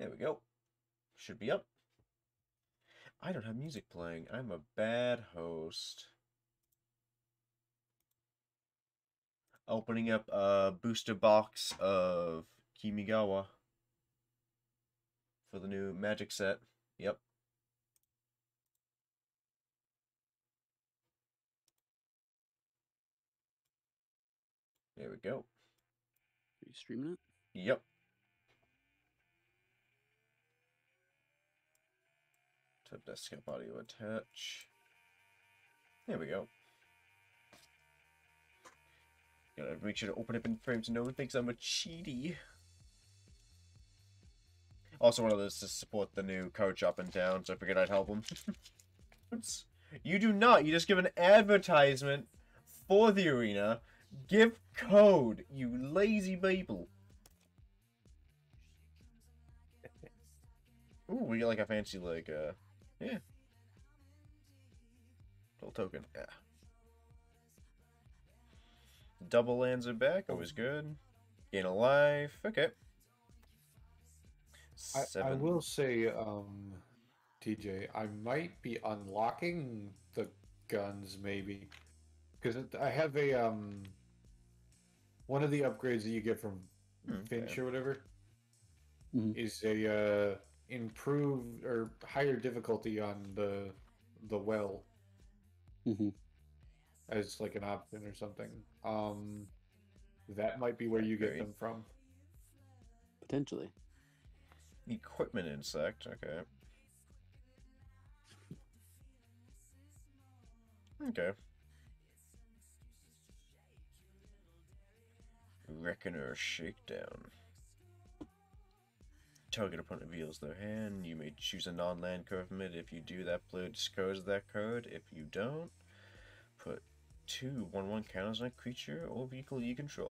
There we go. Should be up. I don't have music playing. I'm a bad host. Opening up a booster box of Kamigawa for the new Magic set. Yep. There we go. Are you streaming it? Yep. Type desktop audio attach. There we go. Gotta make sure to open up in frame so no one thinks I'm a cheaty. Also, one of those to support the new card shop in town, so I figured I'd help them. You do not. You just give an advertisement for the arena. Give code, you lazy people. Ooh, we get like a fancy, like, yeah. Little token, yeah. Double lands are back, always good. Gain a life, okay. I will say, TJ, I might be unlocking the guns maybe because I have a one of the upgrades that you get from Finch okay. or whatever is a improved or higher difficulty on the well as like an option or something. That might be where you get them from. Potentially. Equipment insect, okay. Okay. Reckoner Shakedown. Target opponent reveals their hand. You may choose a non-land card from it. If you do, that player discards that card. If you don't, put 2 1/1 counters on a creature or vehicle you control.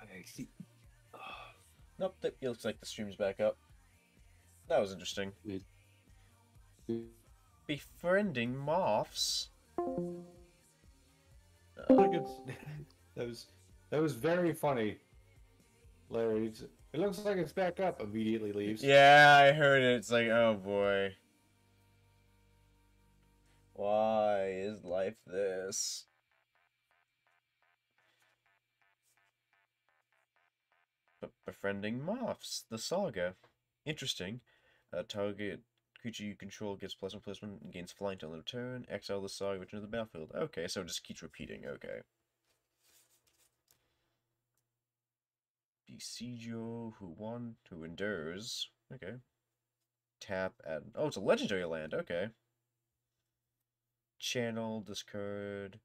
I see. Nope, it looks like the stream's back up. That was interesting. Befriending moths. That was very funny, Larry. It looks like it's back up. Immediately leaves. Yeah, I heard it. It's like, oh boy. Why is life this? But befriending moths, the saga. Interesting. Target creature you control gets +1/+1 and gains flying till end of turn. Exile the saga, return to the battlefield. Okay, so it just keeps repeating. Okay. Besieger, who endures. Okay. Tap, add. Oh, it's a legendary land. Okay. Channel, discard.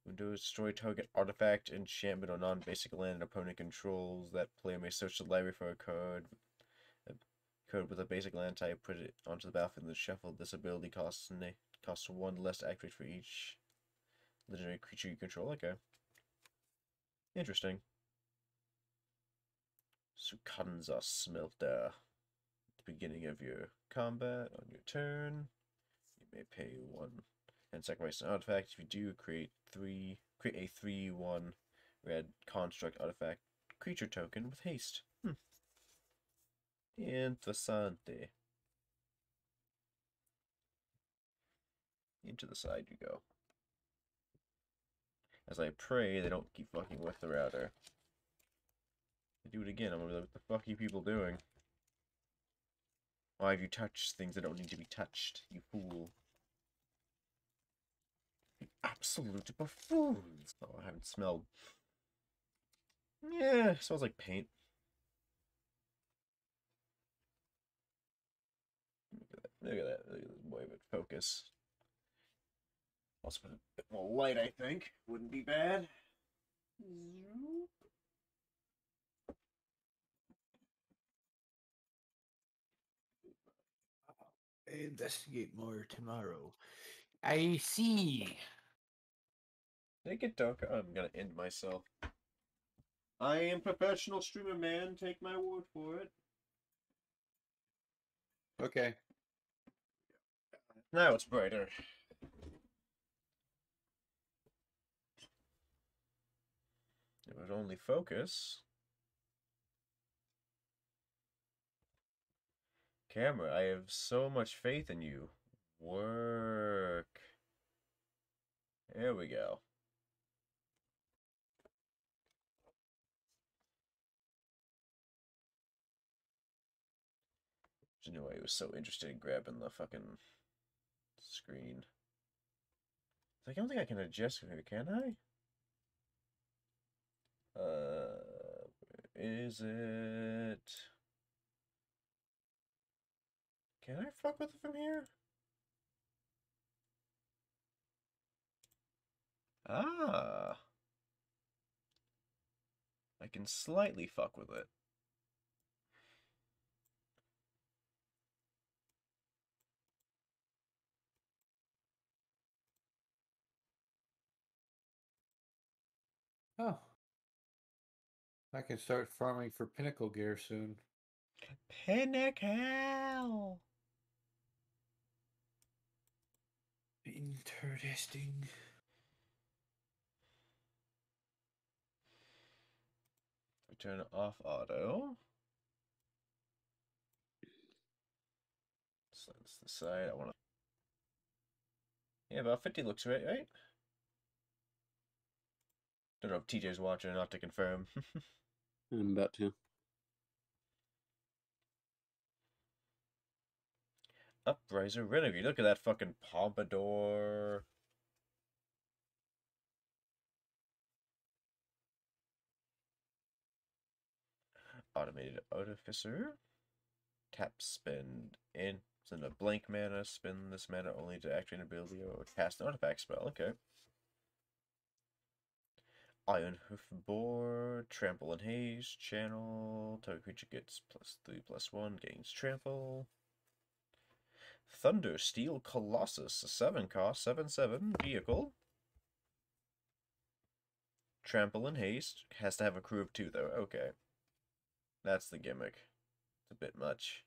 Windows, destroy target artifact, enchantment, or non-basic land an opponent controls. That player may search the library for a card with a basic land type, put it onto the battlefield and then shuffle. This ability costs 1 less to activate for each legendary creature you control. Okay. Interesting. Sukanza Smelter. At the beginning of your combat, on your turn, you may pay 1 and sacrifice an artifact. If you do, create a 3/1 red construct artifact creature token with haste. Interessante. Into the side you go. As I pray they don't keep fucking with the router. I do it again, I'm gonna be like, what the fuck are you people doing? Why have you touched things that don't need to be touched, you fool? You absolute buffoons! Oh, I haven't smelled. Yeah, it smells like paint. Look at that. Look at that. Look at this boy, but focus. Also put a bit more light, I think. Wouldn't be bad. Investigate more tomorrow. I see. Did it get darker? I'm gonna end myself. I am professional streamer, man. Take my word for it. Okay. Now it's brighter. It would only focus. Camera, I have so much faith in you. Work. There we go. Just knew I was so interested in grabbing the fucking screen. It's like, I don't think I can adjust here, can I? Is it? Can I fuck with it from here? Ah. I can slightly fuck with it. Oh. I can start farming for pinnacle gear soon. Pinnacle! Interesting. Turn off auto. That's the side. I want to. Yeah, about 50 looks right? Don't know if TJ's watching or not to confirm. I'm about to. Upriser Renegade. Look at that fucking pompadour. Automated Artificer. Tap, spend, in. Send a blank mana. Spend this mana only to activate an ability or cast an artifact spell. Okay. Iron Hoofboard. Trample and Haste. Channel. Target creature gets +3/+1. Gains trample. Thunder Steel Colossus. A 7 cost. 7/7. Vehicle. Trample and Haste. Has to have a crew of 2 though. Okay. That's the gimmick. It's a bit much.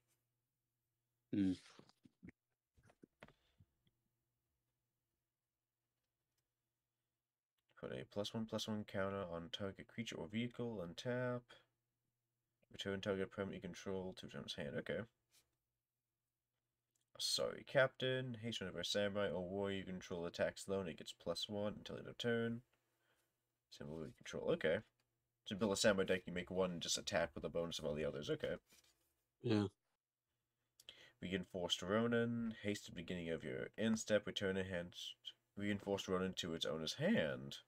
Mm. Put a +1/+1 counter on target creature or vehicle, untap. Return target permanent you control 2 times hand. Okay. Sorry, Captain. Haste whenever a samurai or warrior you control attacks alone, it gets +1 until end of turn. Symbol you control. Okay. To build a samurai deck, you make one and just attack with a bonus of all the others. Okay. Yeah. Reinforced Ronin. Haste at the beginning of your end step. Return a hand. Reinforced Ronin to its owner's hand.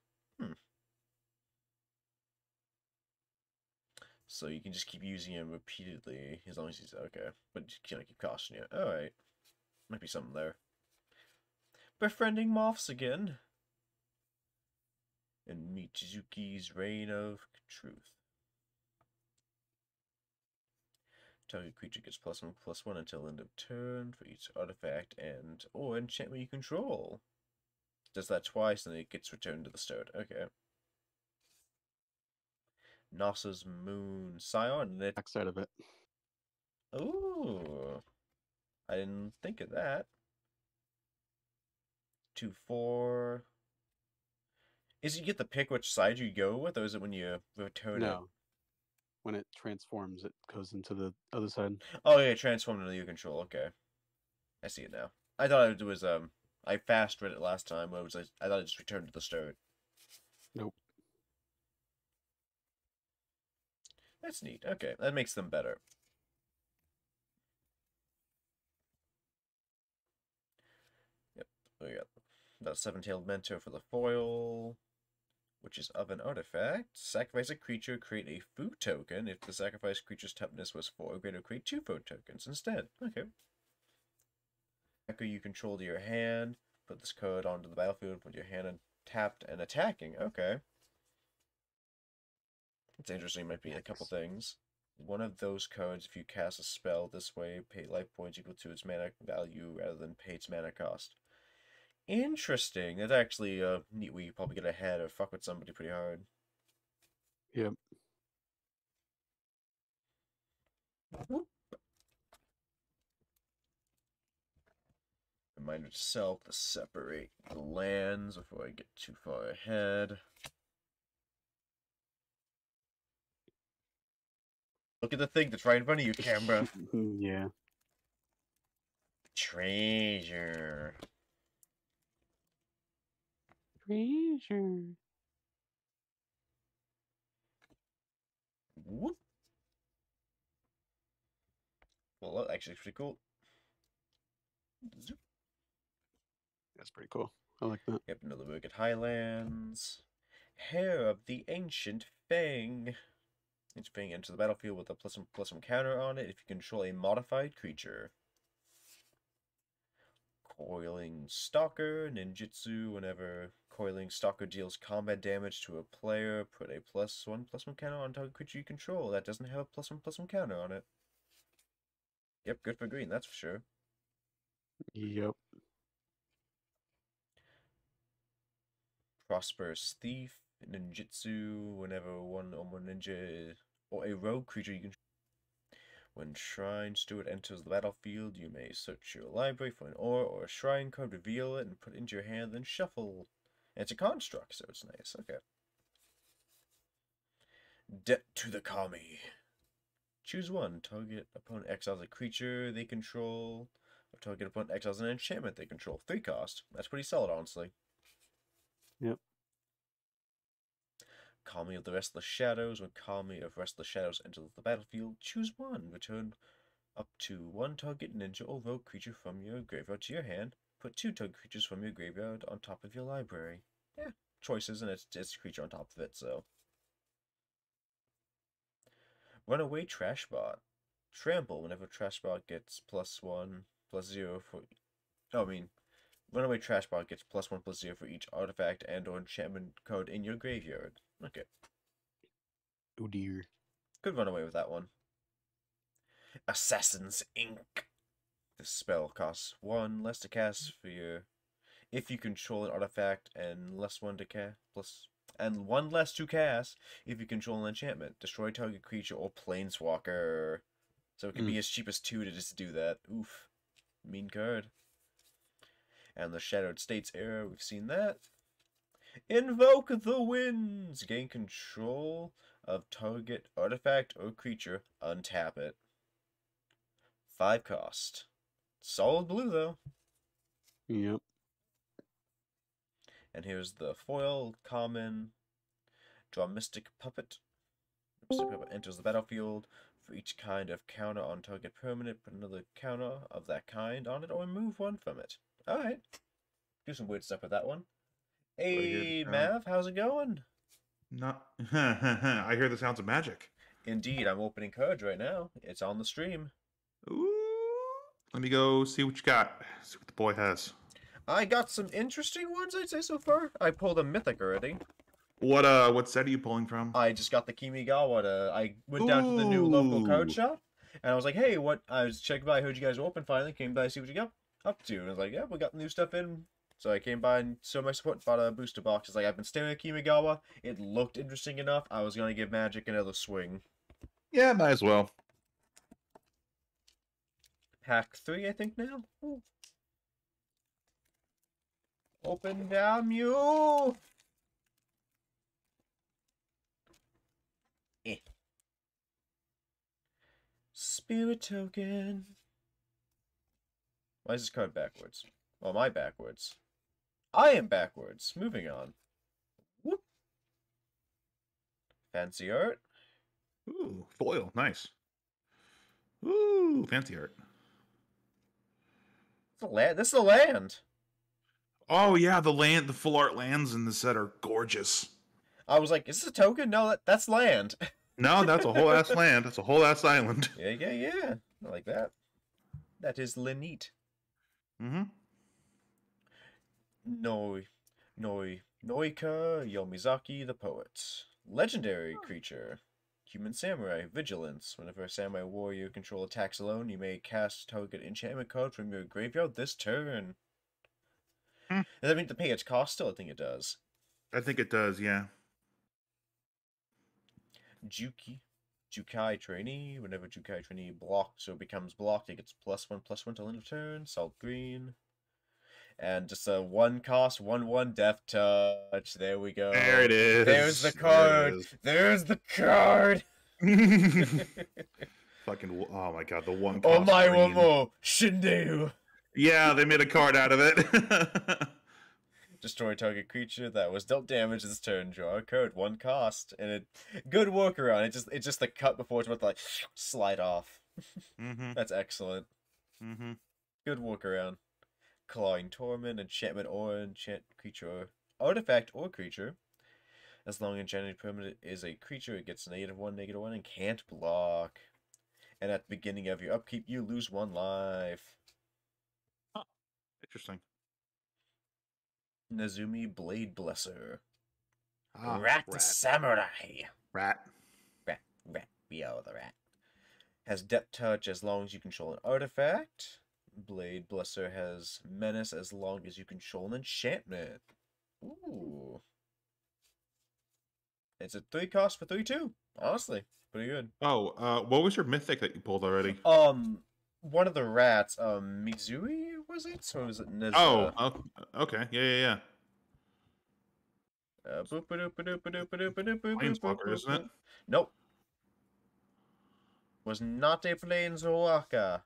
So you can just keep using him repeatedly as long as he's okay. But you can't keep costing you. Alright. Might be something there. Befriending moths again. And Michizuki's Reign of Truth. Target creature gets +1/+1 until end of turn for each artifact and or enchantment you control. Does that twice and it gets returned to the start. Okay. Nasa's Moon Scion and it. Backside of it. Ooh. I didn't think of that. 2/4. Is you get to pick which side you go with, or is it when you return it? No. When it transforms, it goes into the other side. Oh yeah, transform into your control. Okay, I see it now. I thought it was I fast read it last time. But it was I thought it just returned to the start. Nope. That's neat. Okay, that makes them better. Yep, we got that seven-tailed mentor for the foil, which is of an artifact. Sacrifice a creature, create a food token. If the sacrificed creature's toughness was 4 or greater, create 2 food tokens instead. Okay. You control to your hand. Put this card onto the battlefield, put your hand tapped and attacking. Okay. It's interesting, might be a couple things. One of those cards, if you cast a spell this way, pay life points equal to its mana value rather than pay its mana cost. Interesting. That's actually a neat way you probably get ahead or fuck with somebody pretty hard. Yep. Whoop. Reminder to self to separate the lands before I get too far ahead. Look at the thing that's right in front of you, camera. Yeah. Treasure. Treasure. Whoop. Well, that actually is pretty cool. Zoop. That's pretty cool. I like that. Yep, another Wicked Highlands. Hair of the Ancient Fang. Each Fang enters the battlefield with a +1/+1 counter on it if you control a modified creature. Coiling Stalker, Ninjutsu. Whenever Coiling Stalker deals combat damage to a player, put a +1/+1 counter on target creature you control that doesn't have a +1/+1 counter on it. Yep, good for green, that's for sure. Yep. Prosperous Thief, Ninjutsu. Whenever one or more ninja or a rogue creature you control. When Shrine Steward enters the battlefield, you may search your library for an ore or a shrine card, reveal it, and put it into your hand, then shuffle. And it's a construct, so it's nice. Okay. Debt to the Kami. Choose one. Target opponent exiles a creature they control, or target opponent exiles an enchantment they control. 3 cost. That's pretty solid, honestly. Yep. Kami of the Restless Shadows. When Kami of Restless Shadows enters the battlefield, choose one. Return up to 1 target ninja or rogue creature from your graveyard to your hand. Put 2 target creatures from your graveyard on top of your library. Yeah, choices, and it's a creature on top of it, so. Runaway Trashbot. Trample. Whenever Trashbot gets +1/+0 for. Oh, I mean, Runaway Trashbot gets +1/+0 for each artifact and/or enchantment card in your graveyard. Okay. Oh dear. Could run away with that one. Assassin's Ink. This spell costs 1 less to cast for your. If you control an artifact and +1 to cast, and 1 less to cast if you control an enchantment. Destroy target creature or planeswalker. So it can be as cheap as 2 to just do that. Oof. Mean card. And the Shadowed States era, we've seen that. Invoke the Winds. Gain control of target artifact or creature. Untap it. 5 cost. Solid blue, though. Yep. And here's the foil, common. Draw Mystic Puppet. Mystic Puppet enters the battlefield. For each kind of counter on target permanent, put another counter of that kind on it or remove 1 from it. Alright. Do some weird stuff with that one. Hey, Mav, how's it going? Not. I hear the sounds of magic. Indeed, I'm opening cards right now. It's on the stream. Ooh. Let me go see what you got. See what the boy has. I got some interesting ones, I'd say, so far. I pulled a Mythic already. What set are you pulling from? I just got the Kamigawa. I went down to the new local card shop, and I was like, hey, what? I was checking by, I heard you guys were open finally, came by to see what you got up to. And I was like, yeah, we got new stuff in. So I came by and showed my support, bought a booster box. It's like, I've been staring at Kamigawa. It looked interesting enough. I was going to give Magic another swing. Yeah, might as well. Pack 3, I think, now? Ooh. Open damn you! Eh. Spirit token. Why is this card backwards? Well, am I backwards? I am backwards. Moving on. Whoop. Fancy art. Ooh, foil, nice. Ooh, fancy art. This is a land. Oh yeah, the full art lands in the set are gorgeous. I was like, is this a token? No, that's land. No, that's a whole ass land. That's a whole ass island. Yeah. I like that. That is neat. Mm-hmm. Noika Yomizaki the poet. Legendary creature. Human samurai. Vigilance. Whenever a samurai warrior control attacks alone, you may cast target enchantment card from your graveyard this turn. Hmm. Does that mean to pay its cost still? I think it does. I think it does, yeah. Jukai trainee. Whenever Jukai trainee blocks or becomes blocked, it gets +1/+1 till end of turn. Salt green. And just a 1-cost, 1/1 death touch. There we go. There it is. There's the card. There's the card. Fucking, oh my god, the one Oh cost my green. Momo Shindu. Yeah, they made a card out of it. Destroy target creature that was dealt damage this turn. Draw a card, 1 cost, and it good workaround. It's just the cut before it's about to like slide off. Mm-hmm. That's excellent. Mm-hmm. Good workaround. Clawing Torment, enchantment or enchant creature or artifact or creature. As long as enchanted permanent is a creature, it gets -1, -1, and can't block. And at the beginning of your upkeep, you lose 1 life. Interesting. Nazumi Blade Blesser. Ah, Rat Samurai. Rat. Rat. Bio the rat. Has Depth Touch as long as you control an artifact. Blade Blesser has Menace as long as you control an enchantment. Ooh. It's a 3 cost for 3/2. Honestly, pretty good. Oh, what was your mythic that you pulled already? One of the rats, Mizui, was it? Or was it Neza? Oh, okay. Yeah. Planeswalker, isn't it? Nope. Was not a Planeswalker.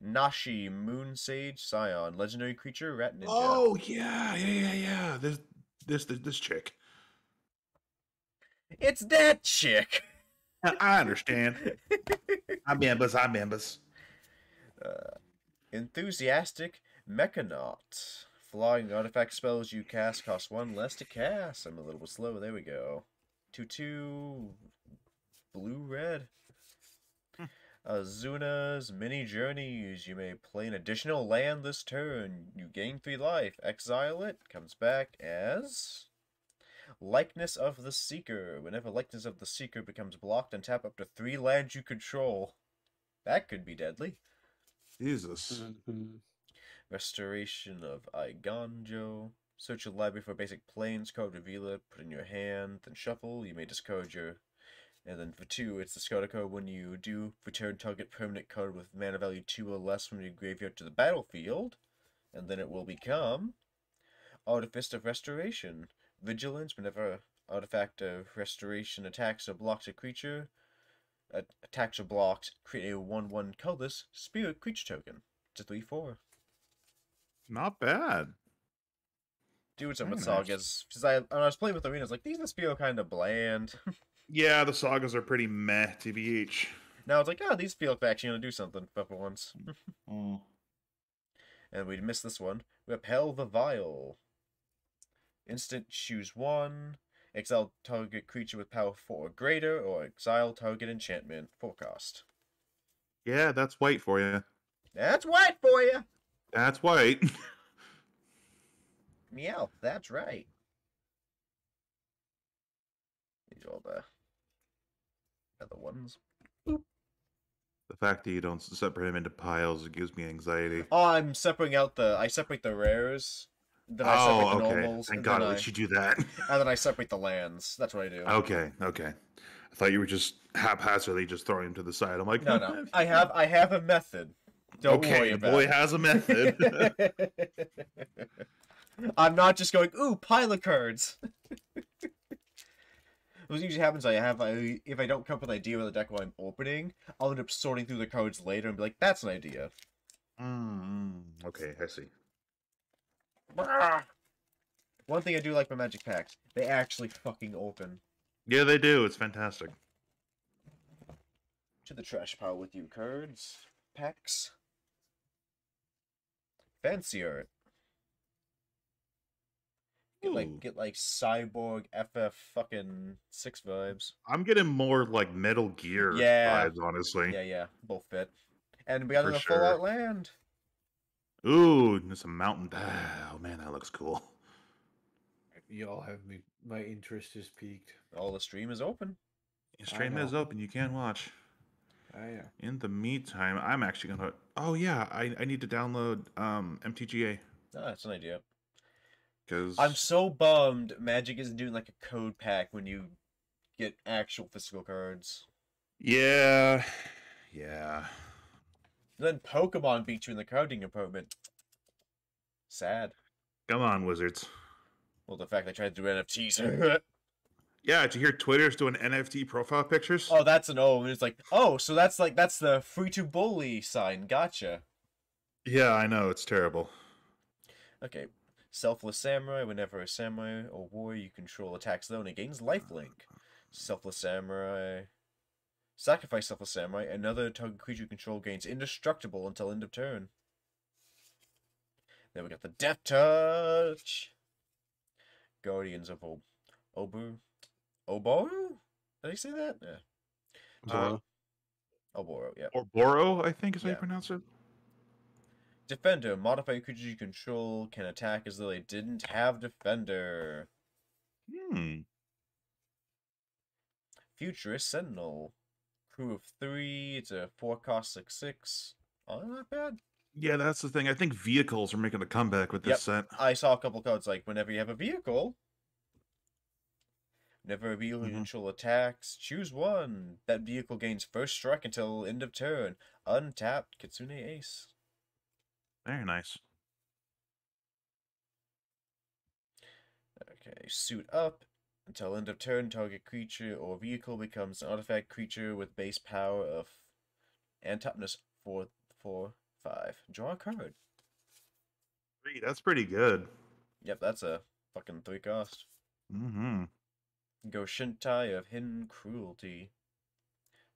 Nashi, Moon Sage, Scion, legendary creature, rat ninja. Oh yeah. This chick. It's that chick. I understand. I'm Bambus. Enthusiastic Mechanaut. Flying artifact spells you cast cost 1 less to cast. I'm a little bit slow. There we go. 2/2 blue-red. Azuna's Mini Journeys. You may play an additional land this turn. You gain 3 life. Exile it. Comes back as Likeness of the Seeker. Whenever Likeness of the Seeker becomes blocked, and tap up to 3 lands you control. That could be deadly. Jesus. Mhm. Restoration of Aiganjo. Search your library for a basic plains card, reveal it, put in your hand, then shuffle. You may discard your... And then for 2, it's the discard card. When you do, return target permanent card with mana value 2 or less from your graveyard to the battlefield. And then it will become Artifice of Restoration. Vigilance. Whenever artifact of restoration attacks or blocks a creature, attacks or blocks, create a 1/1 colorless spirit creature token. It's a 3/4. Not bad. Doing some Very with nice. sagas. Because when I was playing with arenas, like, these must feel kind of bland. Yeah, the sagas are pretty meh, TBH. Now it's like, oh, these feel like they're actually going to do something for once. Mm. And we'd miss this one. Repel the Vial. Instant, choose 1. Exile target creature with power 4 or greater, or exile target enchantment, 4 cost. Yeah, that's white for you. That's white for you! That's white. Meow, that's right. These are all the other ones. The fact that you don't separate them into piles, it gives me anxiety. Oh, I separate the rares. Then I separate the normals. Thank and God then at least you do that. and then I separate the lands. That's what I do. Okay. I thought you were just haphazardly just throwing them to the side. I'm like, No. I have a method. Don't worry about boy it. has a method. I'm not just going, ooh, pile of cards. What usually happens, if I don't come up with an idea with the deck while I'm opening, I'll end up sorting through the cards later and be like, that's an idea. Okay, I see. One thing I do like about Magic Packs, they actually fucking open. Yeah, they do. It's fantastic. To the trash pile with you, cards. Packs. Fancy art. Ooh. Get like Cyborg FF fucking 6 vibes. I'm getting more like Metal Gear Yeah. vibes, honestly. Yeah, both fit. And we got For in a sure. Fallout land. Ooh, there's a mountain. Oh man, that looks cool. Y'all have me. My interest is peaked. All the stream is open. Your stream know. is open. You can watch. I know. In the meantime, I'm actually gonna. Oh yeah, I need to download MTGA Ah, that's an idea. because I'm so bummed Magic isn't doing like a code pack when you get actual physical cards. yeah. Then Pokemon beat you in the coding department. Sad. Come on, Wizards. Well, the fact they tried to do NFTs. Yeah, did you hear Twitter's doing NFT profile pictures? Oh, that's an O. And it's like, oh, so that's the free to bully sign. Gotcha. Yeah, I know it's terrible. Okay. Selfless Samurai. Whenever a samurai or warrior you control attacks zone, it gains lifelink. Selfless Samurai. Sacrifice Selfless Samurai. Another target creature you control gains indestructible until end of turn. Then we got the Death Touch. Guardians of Oboru? Did I say that? Yeah. Zora. Oboro, yeah. Or Boro, I think is how you Yeah. pronounce it. Defender. Modify creatures you control can attack as though they didn't have Defender. Futurist Sentinel. Crew of 3. It's a 4-cost 6/6. Oh, not bad. Yeah, that's the thing. I think vehicles are making a comeback with this set. I saw a couple codes like whenever you have a vehicle. Whenever a vehicle you Mhm. control attacks, choose one. That vehicle gains first strike until end of turn. Untapped Kitsune Ace. Very nice. Okay, suit up. Until end of turn, target creature or vehicle becomes an artifact creature with base power of and toughness 4, 4, 5. Draw a card. 3, that's pretty good. Yep, that's a fucking 3-cost. Mm-hmm. Go Shintai of Hidden Cruelty.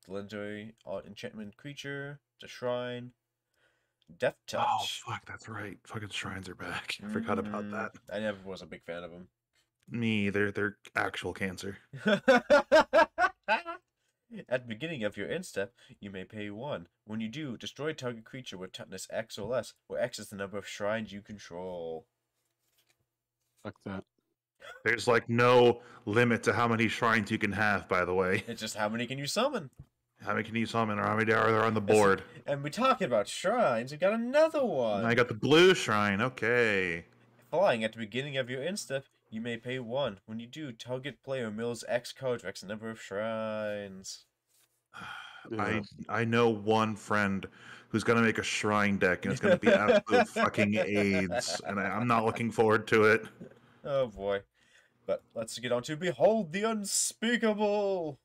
The legendary enchantment creature. The shrine. Death Touch. Oh, fuck, that's right. Fucking shrines are back. I forgot about that. I never was a big fan of them. Me either. They're actual cancer. At the beginning of your end step, you may pay 1. When you do, destroy a target creature with toughness X or less, where X is the number of shrines you control. Fuck that. There's like no limit to how many shrines you can have, by the way. It's just how many can you summon? How many can you summon or how many are there on the board? And we're talking about shrines, we got another one! I got the blue shrine, okay. Flying at the beginning of your end step, you may pay 1. When you do, target player mills X cards for X number of shrines. Yeah. I know one friend who's gonna make a shrine deck and it's gonna be absolute fucking AIDS, and I'm not looking forward to it. Oh boy. But let's get on to Behold the Unspeakable!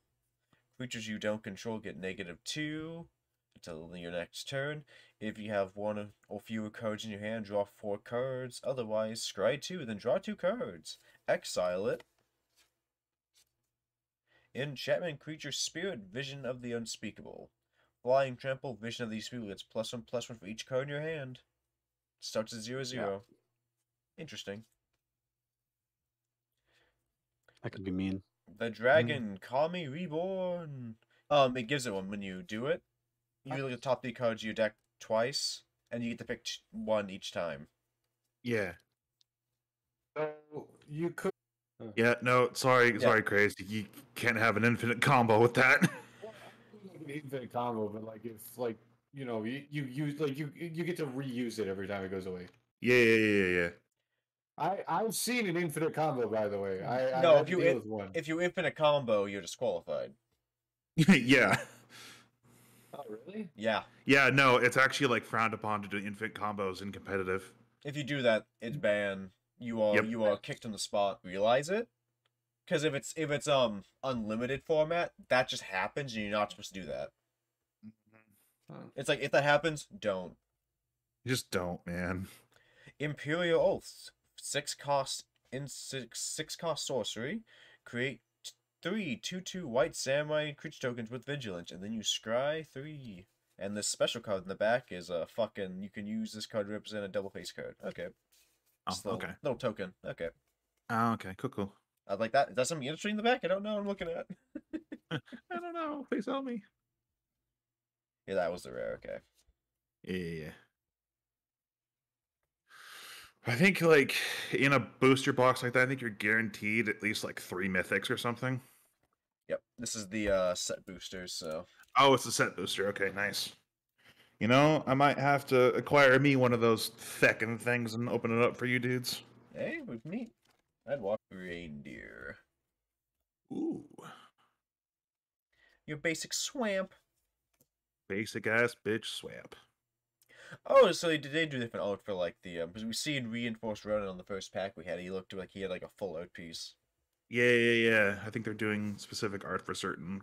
Creatures you don't control get -2 until your next turn. If you have 1 or fewer cards in your hand, draw 4 cards. Otherwise, scry 2, then draw 2 cards. Exile it. Enchantment creature Spirit Vision of the Unspeakable. Flying Trample Vision of the Unspeakable gets +1/+1 for each card in your hand. Starts at 0/0. Interesting. That could be mean. The Dragon Kami Reborn. It gives it 1 when you do it. You look at the top 3 cards of your deck twice, and you get to pick 1 each time. Yeah. So you could. Yeah, no, sorry, Crazy. You can't have an infinite combo with that. An infinite combo, but like if like you use like you get to reuse it every time it goes away. Yeah. I've seen an infinite combo, by the way. I No, had to deal with one. if you infinite combo, you're disqualified. Yeah. Oh really? Yeah. Yeah, no, it's actually like frowned upon to do infinite combos in competitive. If you do that, it's banned. You are kicked on the spot. Realize it? Because if it's unlimited format, that just happens, and you're not supposed to do that. It's like if that happens, don't. Just don't, man. Imperial Oaths, 6 cost sorcery. Create 3 2/2 white samurai creature tokens with vigilance, and then you scry 3. And this special card in the back is a fucking. You can use this card to represent a double face card. Okay. Oh, Just a little, okay. little token. Okay. Oh, okay. Cool. I like that. Is that something interesting in the back? I don't know. I'm looking at. I don't know. Please tell me. Yeah, that was the rare. Okay. Yeah. I think like in a booster box like that, I think you're guaranteed at least like 3 mythics or something. Yep. This is the set boosters. So. Oh, it's a set booster. Okay, nice. You know, I might have to acquire me one of those feckin' things and open it up for you dudes. Hey, with me. I'd walk reindeer. Ooh. Your basic swamp. Basic ass bitch swamp. Oh, so they do different art for like the because we see in Reinforced Ronin on the first pack we had. He looked like he had like a full art piece. Yeah. I think they're doing specific art for certain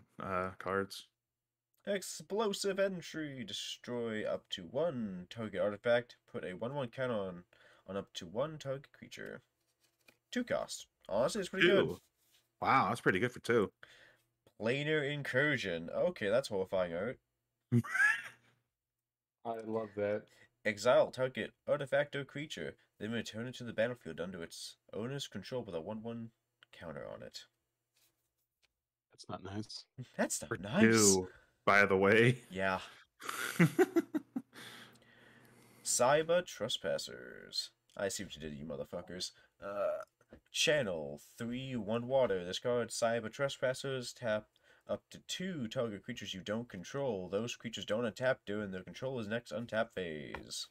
cards. Explosive entry. Destroy up to 1 target artifact. Put a 1/1 counter on up to 1 target creature. 2 cost. Honestly, it's pretty good. 2. Wow, that's pretty good for 2. Planar Incursion. Okay, that's horrifying art. I love that. Exile target artifact or creature. Then return it to the battlefield under its owner's control with a 1/1 counter on it. That's not nice. That's For not nice. 2, by the way. Yeah. Cyber Trespassers. I see what you did, you motherfuckers. Channel 3/1 water. This card, Cyber Trespassers, tap up to 2 target creatures you don't control. Those creatures don't untap during their controller's next untap phase.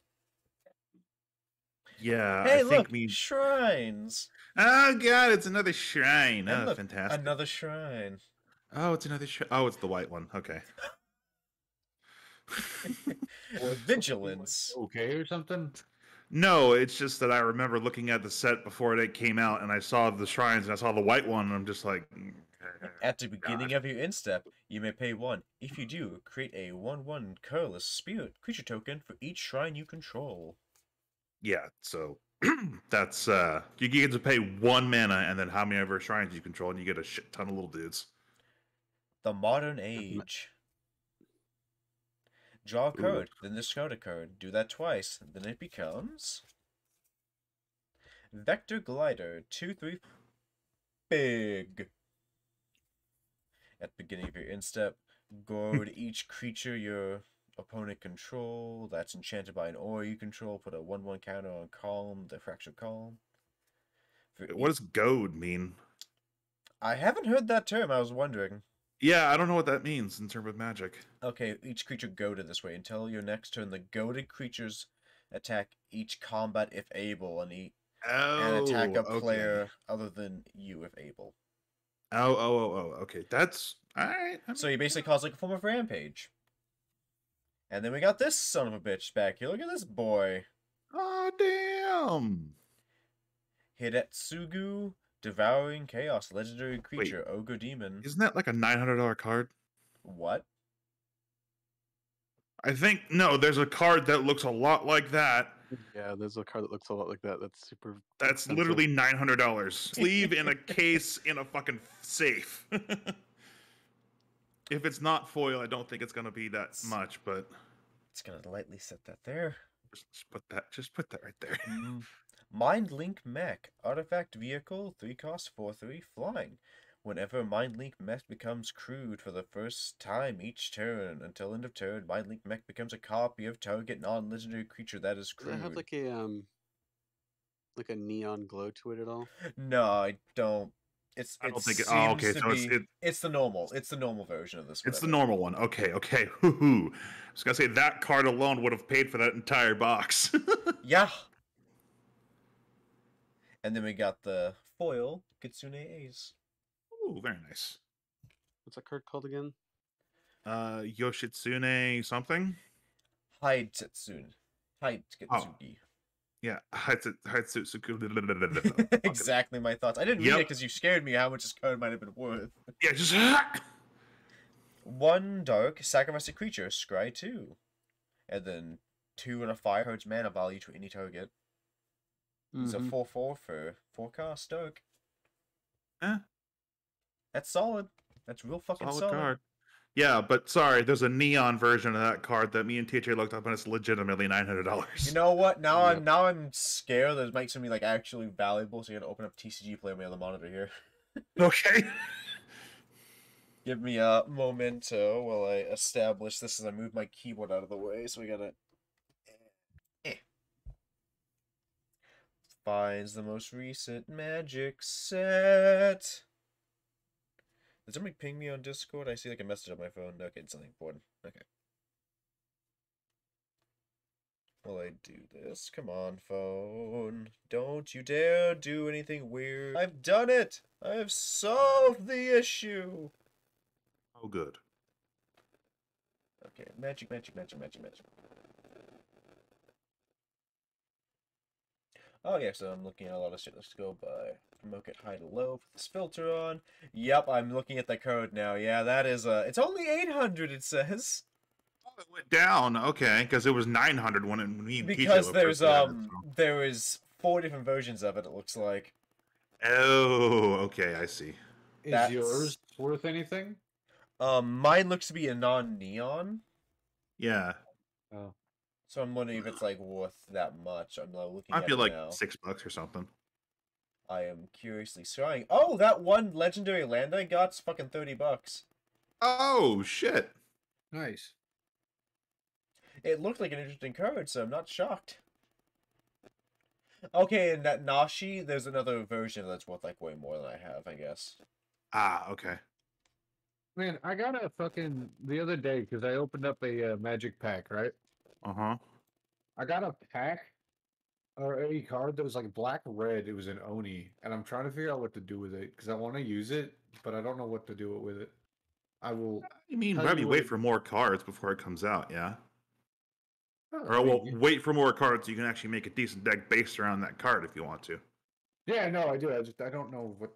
Yeah, Hey, I look! think Shrines! Oh god, it's another shrine. And Oh, look, fantastic. another shrine. Oh, it's another shrine. Oh, it's the white one. Okay. Vigilance. Okay, or something. No, it's just that I remember looking at the set before it came out, and I saw the shrines, and I saw the white one, and I'm just like, At the beginning of your instep, you may pay 1. If you do, create a 1/1 colorless spirit creature token for each shrine you control. yeah. So that's you get to pay 1 mana, and then how many ever shrines you control, and you get a shit ton of little dudes. The Modern Age. Draw a card, then discard a card. Do that twice, then it becomes Vector Glider 2/3 big. At the beginning of your instep, goad each creature your opponent control that's enchanted by an aura you control. Put a 1/1 counter on Calm, the Fractured Calm. What does goad mean? I haven't heard that term. I was wondering. Yeah, I don't know what that means in terms of magic. Okay, each creature goaded this way. Until your next turn, the goaded creatures attack each combat if able, and attack a player other than you if able. Oh. Okay, that's all right. So he basically calls like a form of rampage. And then we got this son of a bitch back here. Look at this boy. Oh damn! Hidetsugu, Devouring Chaos, legendary creature, Ogre Demon. Isn't that like a $900 card? What? I think no. There's a card that looks a lot like that. Yeah, there's a card that looks a lot like that. That's super. That's expensive. literally $900. Sleeve in a case in a fucking safe. If it's not foil, I don't think it's gonna be that much, but It's gonna lightly set that there. just put that right there. Mind Link Mech, artifact vehicle, 3 cost, 4/3, flying. Whenever Mind Link Mech becomes crewed for the first time each turn, until end of turn, Mind Link Mech becomes a copy of target non-legendary creature that is Does crewed. it have like a neon glow to it at all? No, I don't. I don't think it. seems Oh, okay. to So be- it's the normal. It's the normal version of this. it's the whatever. normal one. Okay. Hoo-hoo. I was gonna say that card alone would have paid for that entire box. Yeah. And then we got the foil Kitsune Ace. Ooh, very nice. What's that card called again? Yoshitsune something. Hide Tetsune. Hide Kitsugi. Yeah, Hatsutsuku. Exactly my thoughts. I didn't read Yep. it because you scared me how much this card might have been worth. Yeah, just 1 dark, sacrifice a creature, scry 2. And then 2 and a fire cards mana value to any target. It's a 4/4 for 4 cost dark. That's solid. That's real fucking Solid solid. card. Yeah, but sorry, there's a neon version of that card that me and TJ looked up, and it's legitimately $900. You know what? Now Yep. I'm scared that it might something like actually valuable. So you gotta open up TCG Play on my other monitor here. Okay. Give me a momento while I establish this as I move my keyboard out of the way. So we gotta. Finds the most recent Magic set. Did somebody ping me on Discord? I see like a message on my phone. Okay, it's something important. Okay. Will I do this? Come on, phone. Don't you dare do anything weird. I've done it! I've solved the issue! Oh, good. Okay, magic. Oh yeah, so I'm looking at a lot of shit. Let's go by promote it high to low. Put this filter on. Yep, I'm looking at the code now. Yeah, that is it's only 800 it says. Oh, it went down. Okay, because it was 900 when me and Because TJ there's first had it, so. there is 4 different versions of it, it looks like. Oh, okay, I see. Is That's- yours worth anything? Mine looks to be a non-neon. Yeah, Oh. So I'm wondering if it's like worth that much. I'm looking might at be it like now. $6 or something. I am curiously trying. Oh, that one legendary land I got's fucking $30. Oh shit! Nice. It looked like an interesting card, so I'm not shocked. Okay, and that Nashi, there's another version that's worth like way more than I have, I guess. Ah, okay. Man, I got a fucking the other day because I opened up a magic pack, right? Uh-huh. I got a pack or a card that was like black red. It was an Oni, and I'm trying to figure out what to do with it because I want to use it, but I don't know what to do with it. I will. You mean tell probably you wait what- for more cards before it comes out, yeah? Oh, Or I mean, well, wait for more cards so you can actually make a decent deck based around that card if you want to. yeah, no, I do. I don't know what.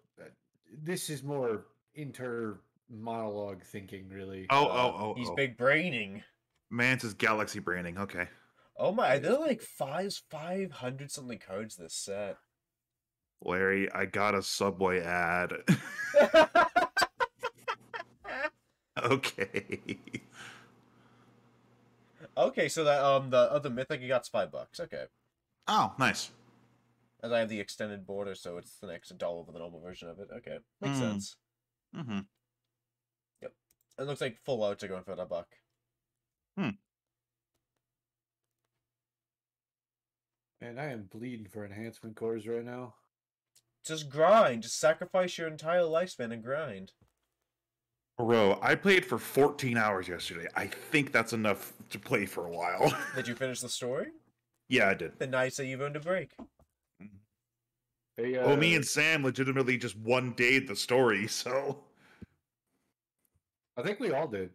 This is more inter monologue thinking, really. He's big braining. Mance's galaxy branding. Okay. Oh my, there are like 500 something cards this set. Larry, I got a Subway ad. Okay. Okay, so that the other mythic you got's $5. Okay. Oh, nice. As I have the extended border, so it's an extra dollar over the normal version of it. Okay. Makes Mm. sense. Mm-hmm. It looks like full outs are going for $1. And I am bleeding for enhancement cores right now. Just grind. Just sacrifice your entire lifespan and grind. Bro, I played for 14 hours yesterday. I think that's enough to play for a while. Did you finish the story? Yeah, I did. Then now you say you've earned a break. Hey, Well, me and Sam legitimately just one dayed the story, so. I think we all did.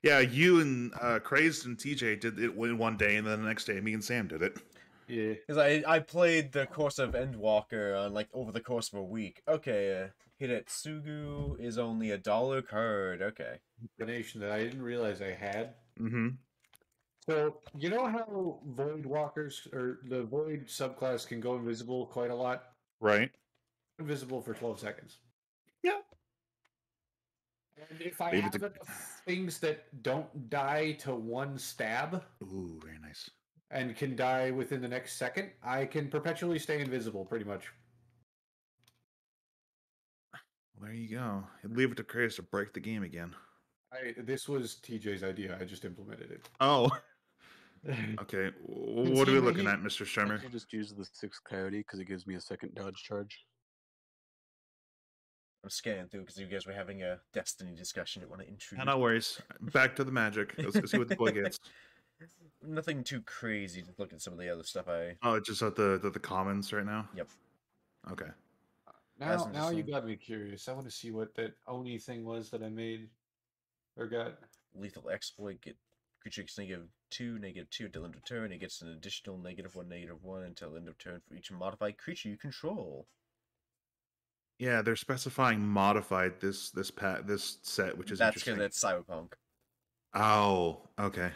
Yeah, you and Crazed and TJ did it in one day, and then the next day, me and Sam did it. Yeah. Because I played the course of Endwalker on like over the course of a week. Okay, Hiretsugu is only $1 card. Okay. Combination that I didn't realize I had. Mm-hmm. So you know how Void Walkers or the Void subclass can go invisible quite a lot? Right. Invisible for 12 seconds. Yeah. And if I Leave it have to- enough things that don't die to one stab Ooh, very nice. and can die within the next second, I can perpetually stay invisible, pretty much. Well, there you go. Leave it to Crazed to break the game again. This was TJ's idea. I just implemented it. Oh. Okay. What are we See, looking he- at, Mr. I Strimmer? can just use the 6 coyote because it gives me a second dodge charge. I'm scanning through because you guys were having a Destiny discussion. I want to intrude. No worries. Back to the magic. Let's see what the boy gets. Nothing too crazy. Just look at some of the other stuff I. Oh, it's just at the commons right now? Yep. Okay. That's Now you interesting. got me curious. I want to see what that Oni thing was that I made or got. Lethal exploit. Get creature gets -2, -2 until end of turn. It gets an additional -1, -1 until end of turn for each modified creature you control. Yeah, they're specifying modified this set, which is That's because interesting. it's Cyberpunk. Oh, okay.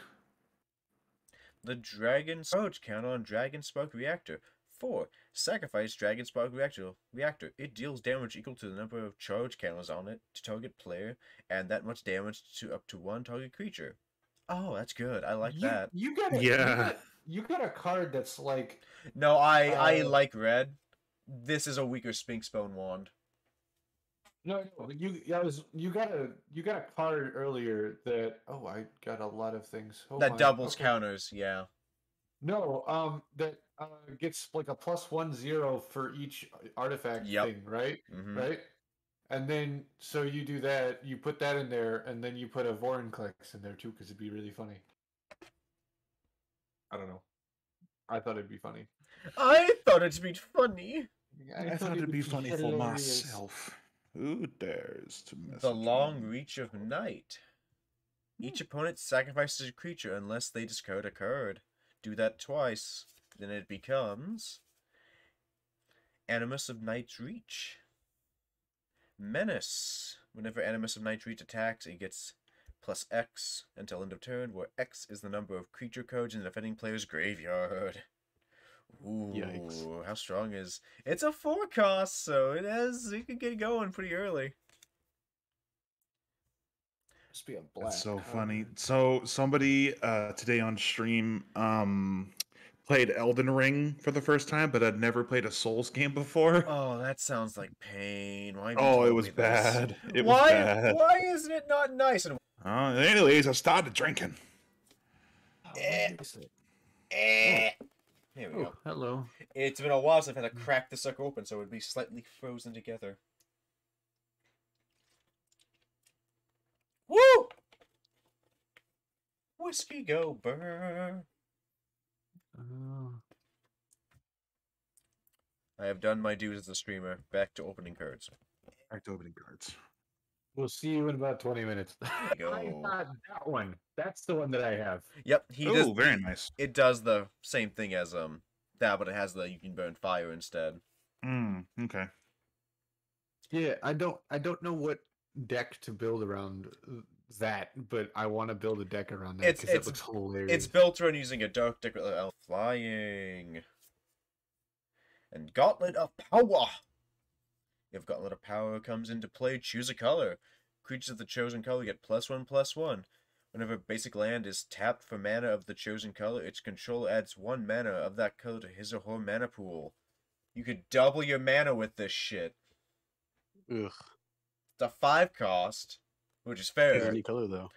The Dragon Sprout. Count on Dragon Sprout Reactor. 4. Sacrifice Dragon Spark Reactor. It deals damage equal to the number of charge counters on it to target player, and that much damage to up to one target creature. Oh, that's good. I like that. Yeah. You got a card that's like No, I like red. This is a weaker Sphinx Bone Wand. no, you got a card earlier that I got a lot of things. Oh That my, doubles okay. counters, yeah. No, that gets like a +1/0 for each artifact Yep. thing, right? Mhm. Right? And then so you do that, you put that in there, and then you put a Vorinclex in there too, because it'd be really funny. I don't know. I thought it'd be funny. I thought it'd be funny. I thought it'd be funny for hilarious. myself. Who dares to mess The with Long me? Reach of Night. Each opponent sacrifices a creature unless they discard a card. Do that twice, then it becomes Animus of Night's Reach. Menace. Whenever Animus of Night's Reach attacks, it gets +X until end of turn, where X is the number of creature codes in the defending player's graveyard. Ooh, Yikes. how strong is... It's a 4 cost, so it can get going pretty early. Must be a black. That's so card. funny. So somebody today on stream played Elden Ring for the first time, but had never played a Souls game before. Oh, that sounds like pain. Why have you Oh, it told me was this? bad. It was bad. Why isn't it not nice? And Anyways, I started drinking. Oh, Eh. what is it? Here we go. Oh, hello. It's been a while since I've had to crack the sucker open, so it would be slightly frozen together. Woo! Whiskey go burr. I have done my dues as a streamer. Back to opening cards. Back to opening cards. We'll see you in about 20 minutes. There you I go. got that one. That's the one that I have. Yep, Oh, very nice. It does the same thing as that, but it has the you can burn fire instead. Okay. Yeah, I don't know what deck to build around that, but I want to build a deck around that because it looks hilarious. It's built around using a dark deck with elf flying. And Gauntlet of Power. If Gauntlet of Power comes into play, choose a color. Creatures of the chosen color get +1/+1. Whenever basic land is tapped for mana of the chosen color, its controller adds 1 mana of that color to his or her mana pool. You could double your mana with this shit. Ugh. It's a 5 cost, which is fair. Any color though.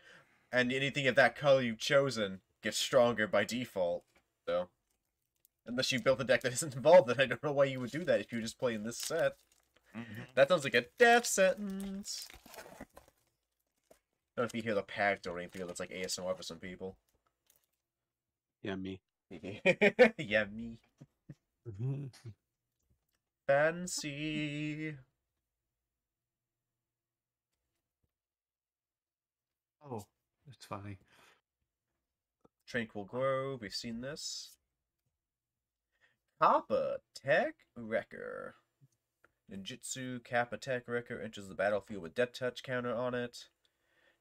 And anything of that color you've chosen gets stronger by default. So, unless you built a deck that isn't involved, then I don't know why you would do that if you're just playing this set. That sounds like a death sentence. I don't know if you hear the pact or anything that's like ASMR for some people. Yeah, me. Yeah, me. Fancy. Oh, it's funny. Tranquil Grove, we've seen this. Kappa Tech Wrecker. Ninjutsu Kappa Tech Wrecker enters the battlefield with Death Touch counter on it.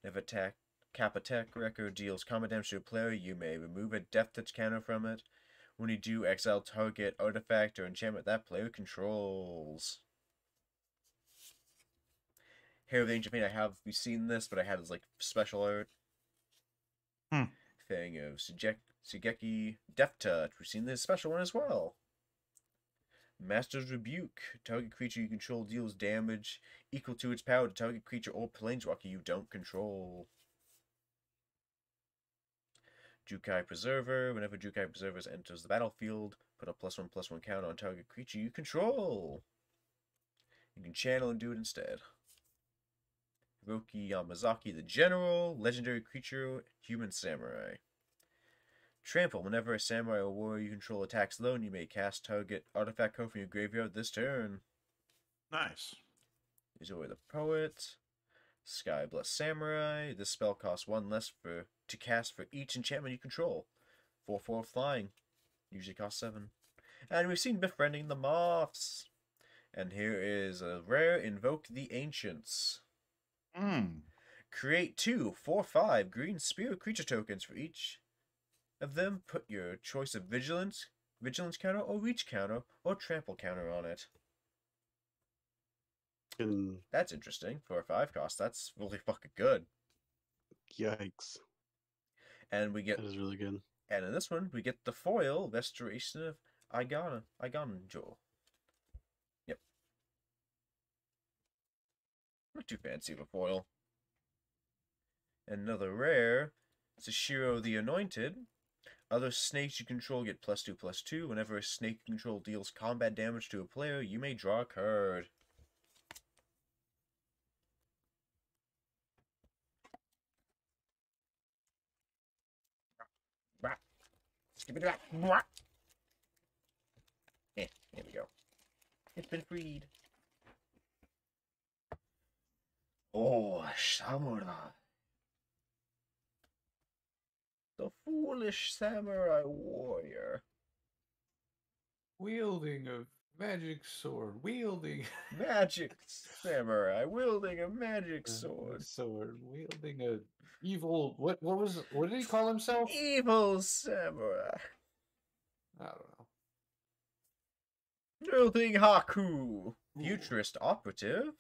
If attack Kappa Tech Wrecker deals combat damage to a player, you may remove a Death Touch counter from it. When you do, exile target artifact or enchantment that player controls. Hair of the Ancient Pain, we've seen this, but I had as like special art. Thing of Sugeki Death Touch, we've seen this special one as well. Master's Rebuke. Target creature you control deals damage equal to its power to target creature or planeswalker you don't control. Jukai Preserver. Whenever Jukai Preserver enters the battlefield, put a +1/+1 counter on target creature you control. You can channel and do it instead. Hiroki Yamazaki the General. Legendary creature, Human Samurai. Trample. Whenever a samurai or warrior you control attacks alone, you may cast target artifact code from your graveyard this turn. Nice. Izoi the Poet. Sky Blessed Samurai. This spell costs 1 less to cast for each enchantment you control. 4/4 flying. Usually costs 7. And we've seen Befriending the Moths. And here is a rare Invoke the Ancients. Create 2 4/5 green spirit creature tokens for each of them. Put your choice of Vigilance, vigilance counter, or reach counter, or trample counter on it. And That's interesting. For a 5 cost, that's really fucking good. yikes. And we get, That is really good. and in this one, we get the foil Restoration of Igonjo. Yep. Not too fancy of a foil. Another rare, Sashiro the Anointed. Other snakes you control get +2/+2. Whenever a snake you control deals combat damage to a player, you may draw a card. Give it back. Here we go. It's been freed. Oh, samurai. The foolish samurai warrior. Wielding a magic sword. Wielding Magic samurai wielding a magic sword. sword. Wielding a evil. What did he call himself? Evil samurai. I don't know. Wielding Haku. Futurist operative.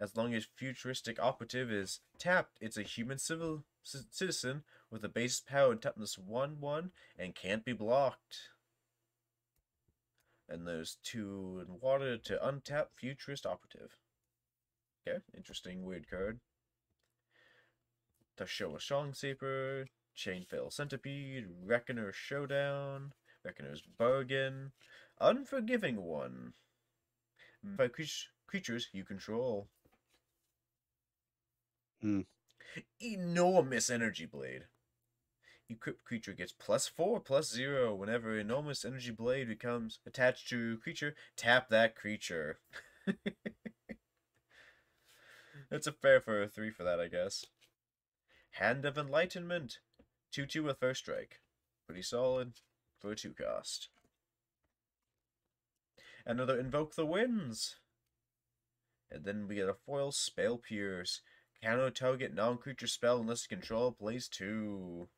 As long as futuristic operative is tapped, it's a human citizen with a base power and toughness 1/1 and can't be blocked. And there's 2 in water to untap futurist operative. Okay, interesting weird card. Tashoa Songsaper, Chainfail Centipede, Reckoner Showdown, Reckoner's Bargain, Unforgiving One. By creatures you control. Enormous Energy Blade. Equipped creature gets +4/+0 whenever enormous energy blade becomes attached to a creature. Tap that creature. That's a fair for a 3 for that, I guess. Hand of Enlightenment. 2/2 with first strike. Pretty solid for a 2 cost. Another Invoke the Winds. And then we get a foil Spell Pierce. Counter target non-creature spell unless control plays 2.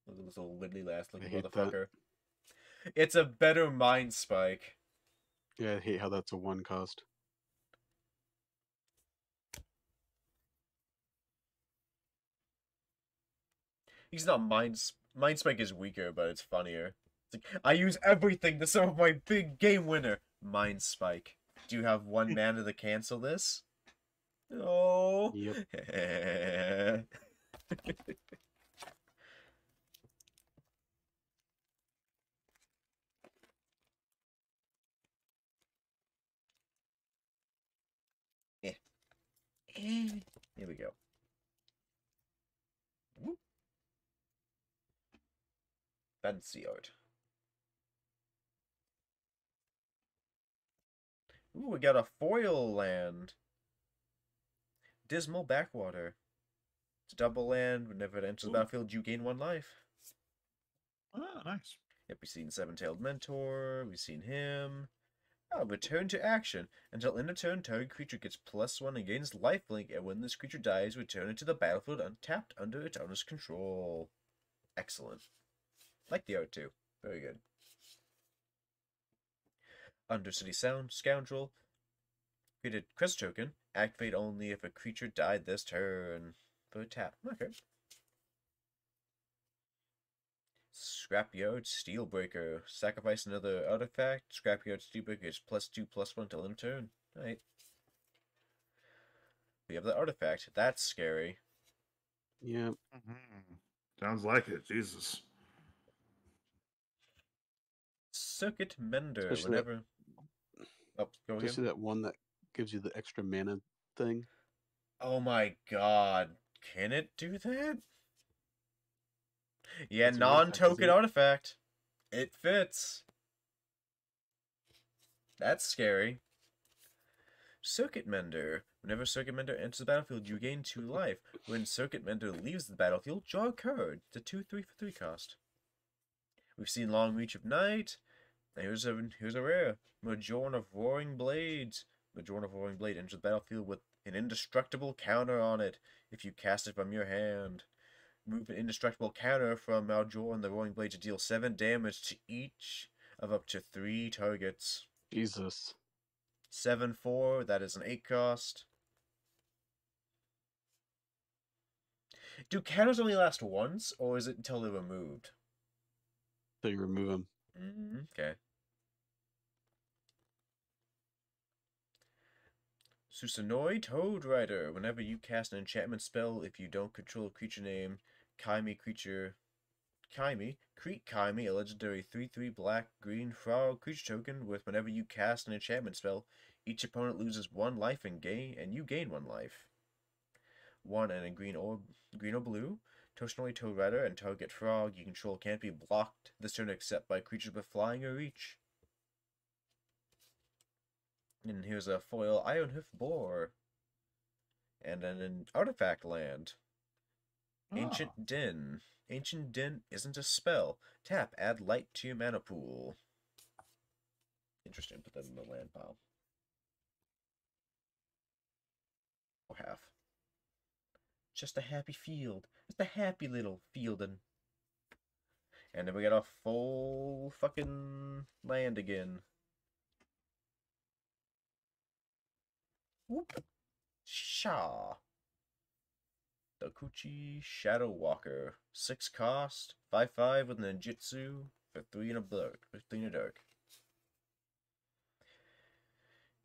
Look at this little widdly last looking I hate motherfucker. It's a better Mind Spike. Yeah, I hate how that's a 1 cost. He's not Mind Spike is weaker, but it's funnier. It's like, I use everything to solve my big game winner. Mind Spike. Do you have 1 mana to cancel this? No. Yep. Here we go. Whoop. Fancy art. Ooh, we got a foil land. Dismal Backwater. It's a double land. Whenever it enters the battlefield, you gain 1 life. Oh, nice. Yep, we've seen Seven-Tailed Mentor. We've seen him. Oh, return to action. Until end of turn, target creature gets +1 and gains lifelink, and when this creature dies, return it to the battlefield untapped under its owner's control. Excellent. Like the art too. Very good. Undercity Scoundrel. Created Crest Token. Activate only if a creature died this turn. For a tap. Okay. Scrapyard Steelbreaker. Sacrifice another artifact. Scrapyard Steelbreaker is +2/+1 till end of turn. Alright. We have the artifact. That's scary. Yeah. Sounds like it. Jesus. Circuit Mender. Especially Whenever. Oh, go again. Especially that one that gives you the extra mana thing. Oh my god. Can it do that? Yeah, It's an artifact, non-token isn't it? artifact. It fits. That's scary. Circuit Mender. Whenever Circuit Mender enters the battlefield, you gain 2 life. When Circuit Mender leaves the battlefield, draw a card. It's a 2/3 for 3 cost. We've seen Long Reach of Night. Here's a rare. Majorn of Roaring Blades. Majorn of Roaring Blade enters the battlefield with an indestructible counter on it if you cast it from your hand. Remove an indestructible counter from Maljor and the Roaring Blade to deal 7 damage to each of up to 3 targets. Jesus. 7/4, that is an 8 cost. Do counters only last once, or is it until they're removed? So you remove him. Okay. Susanoi Toad Rider. Whenever you cast an enchantment spell, if you don't control a creature named Kaimi creature. Create Kaimi, a legendary 3/3 black-green frog creature token with whenever you cast an enchantment spell, each opponent loses 1 life and you gain 1 life. 1 and a green or blue. Toshinori Toad Rider and target frog you control can't be blocked this turn except by creatures with flying or reach. And here's a foil Ironhoof Boar. And an artifact land. Ancient Din. Ancient Din isn't a spell. Tap, add light to your mana pool. Interesting, put that in the land pile. Or half. Just a happy field. Just a happy little fieldin'. And then we got a full fucking land again. Whoop. Shaw. Dokuchi Shadow Walker. 6 cost, 5/5 with ninjutsu for 3 in a dark.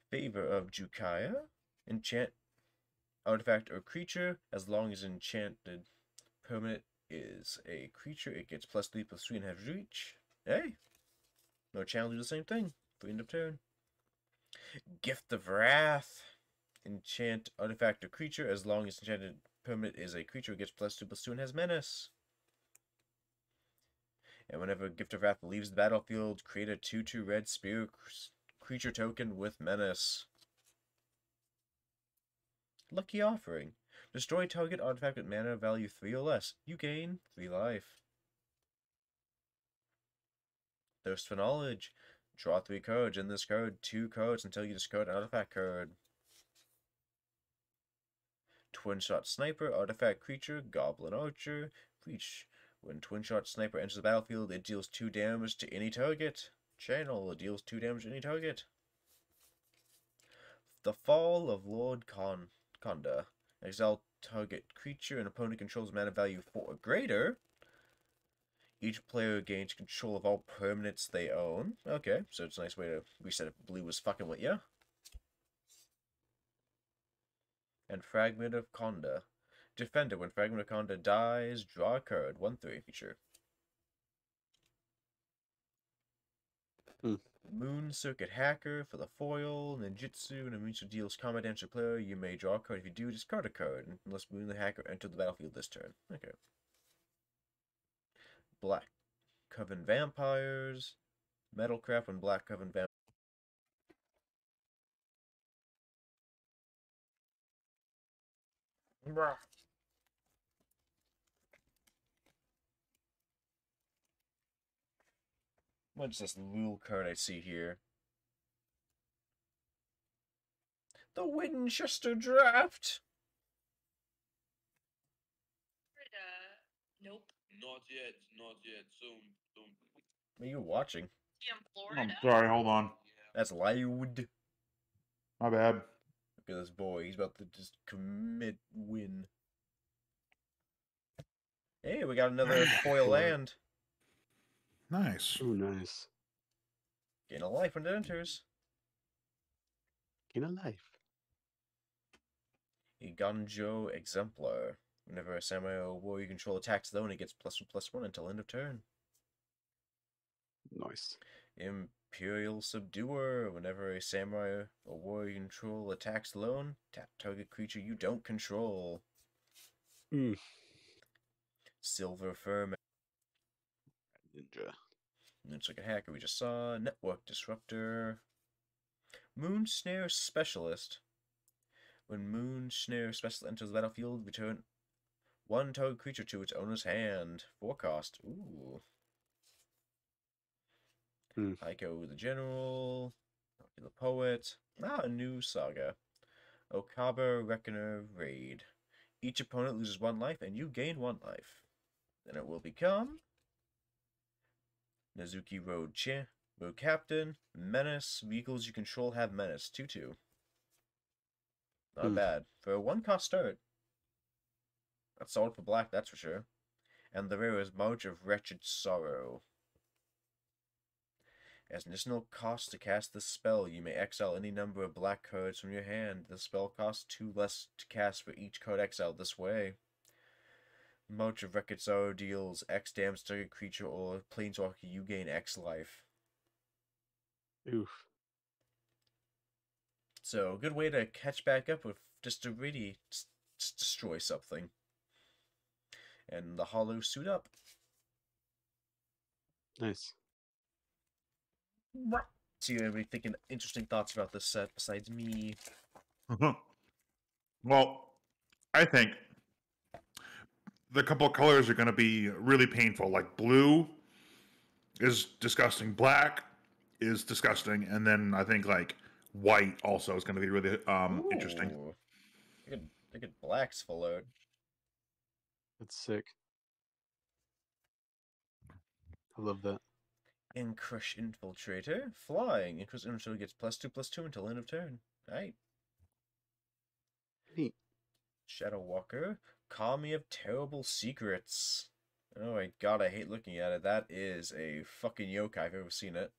Favor of Jukaya. Enchant artifact or creature. As long as enchanted permanent is a creature, it gets +3/+3 and has reach. Hey! No challenge, do the same thing. 3 end of turn. Gift of Wrath. Enchant artifact or creature. As long as enchanted permanent is a creature, it gets +2/+2 and has menace. And whenever Gift of Wrath leaves the battlefield, create a 2/2 red spear creature token with menace. Lucky Offering. Destroy target artifact with mana value 3 or less. You gain 3 life. Thirst for Knowledge. Draw 3 cards. In this card, 2 cards until you discard an artifact card. Twin Shot Sniper, artifact creature, Goblin Archer. Reach. When Twin Shot Sniper enters the battlefield, it deals 2 damage to any target. Channel, it deals 2 damage to any target. The Fall of Lord Konda. Exile target creature and opponent controls mana value 4 or greater. Each player gains control of all permanents they own. Okay, so it's a nice way to reset if blue was fucking with ya. And Fragment of Konda. Defender. When Fragment of Konda dies, draw a card. 1/3 feature. Moon Circuit Hacker for the foil. Ninjutsu. When a monster deals combat damage to a player, you may draw a card. If you do, discard a card. Unless Moon the Hacker entered the battlefield this turn. Okay. Black Coven Vampires. Metalcraft when Black Coven Vampires. What's this little card I see here? The Winchester Draft! Nope. Not yet, not yet. Soon, soon. What are you watching? Yeah, Florida. Sorry, hold on. That's loud. My bad. Look at this boy. He's about to just commit win. Hey, we got another foil land. Nice. Oh, nice. Gain a life when it enters. Gain a life. A Ganjo Exemplar. Whenever a samurai or warrior you control attacks alone, it gets +1/+1 until end of turn. Nice. Imperial Subduer. Whenever a samurai or warrior you control attacks alone, tap target creature you don't control. Silver Firm. Ninja. It's like a hacker we just saw. Network Disruptor. Moon Snare Specialist. When Moon Snare Specialist enters the battlefield, return 1 target creature to its owner's hand. 4 cost. Ooh. Heiko the General. The Poet. A new saga. Okaba Reckoner Raid. Each opponent loses 1 life and you gain 1 life. Then it will become Nazuki Road Captain, Menace. Vehicles you control have Menace. 2/2. Not bad. For a 1-cost start. That's solid for black, that's for sure. And the rare is March of Wretched Sorrow. As an additional cost to cast this spell, you may exile any number of black cards from your hand. The spell costs 2 less to cast for each card exiled this way. March of Wretched Sorrow deals X damage to target creature or planeswalker. You gain X life. Oof. So, a good way to catch back up with just to really just destroy something. And the hollow suit up. Nice. See, anybody thinking interesting thoughts about this set besides me? Well, I think the couple of colors are going to be really painful. Like blue is disgusting, black is disgusting, and then I think like white also is going to be really interesting. Ooh. Look at black's full out. That's sick. I love that. Crush Infiltrator. Flying. Crush Infiltrator gets +2/+2 until end of turn. Alright. Neat. Shadow Walker. Kami of Terrible Secrets. Oh my god, I hate looking at it. That is a fucking yokai if I've ever seen it.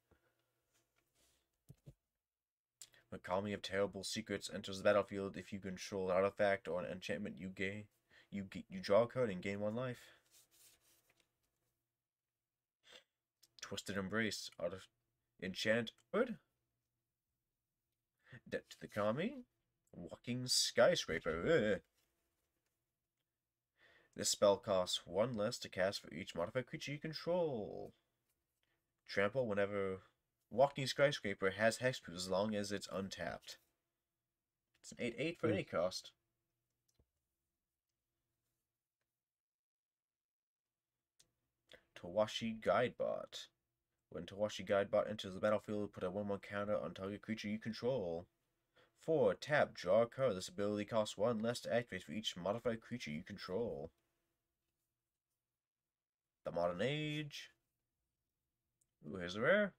When Kami of Terrible Secrets enters the battlefield, if you control an artifact or an enchantment, you draw a card and gain 1 life. Twisted Embrace. Enchant Bird. Debt to the Kami. Walking Skyscraper. Ugh. This spell costs 1 less to cast for each modified creature you control. Trample whenever Walking Skyscraper has hexproof as long as it's untapped. It's an 8/8 for any cost. Tawashi Guidebot. When Tawashi Guidebot enters the battlefield, put a 1/1 counter on target creature you control. 4. Tap, draw a card. This ability costs 1 less to activate for each modified creature you control. The Modern Age. Ooh, here's a rare.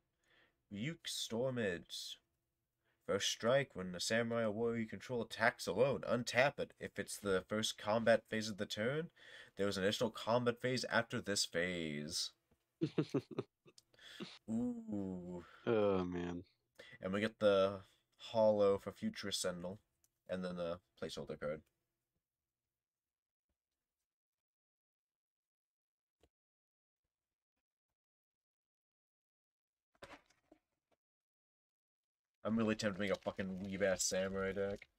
Ryuk Storm Edge. First strike, when the samurai or warrior you control attacks alone, untap it. If it's the first combat phase of the turn, there is an additional combat phase after this phase. Ooh. Oh, man. And we get the hollow for Futurist Sentinel, and then the placeholder card. I'm really tempted to make a fucking weeb-ass samurai deck.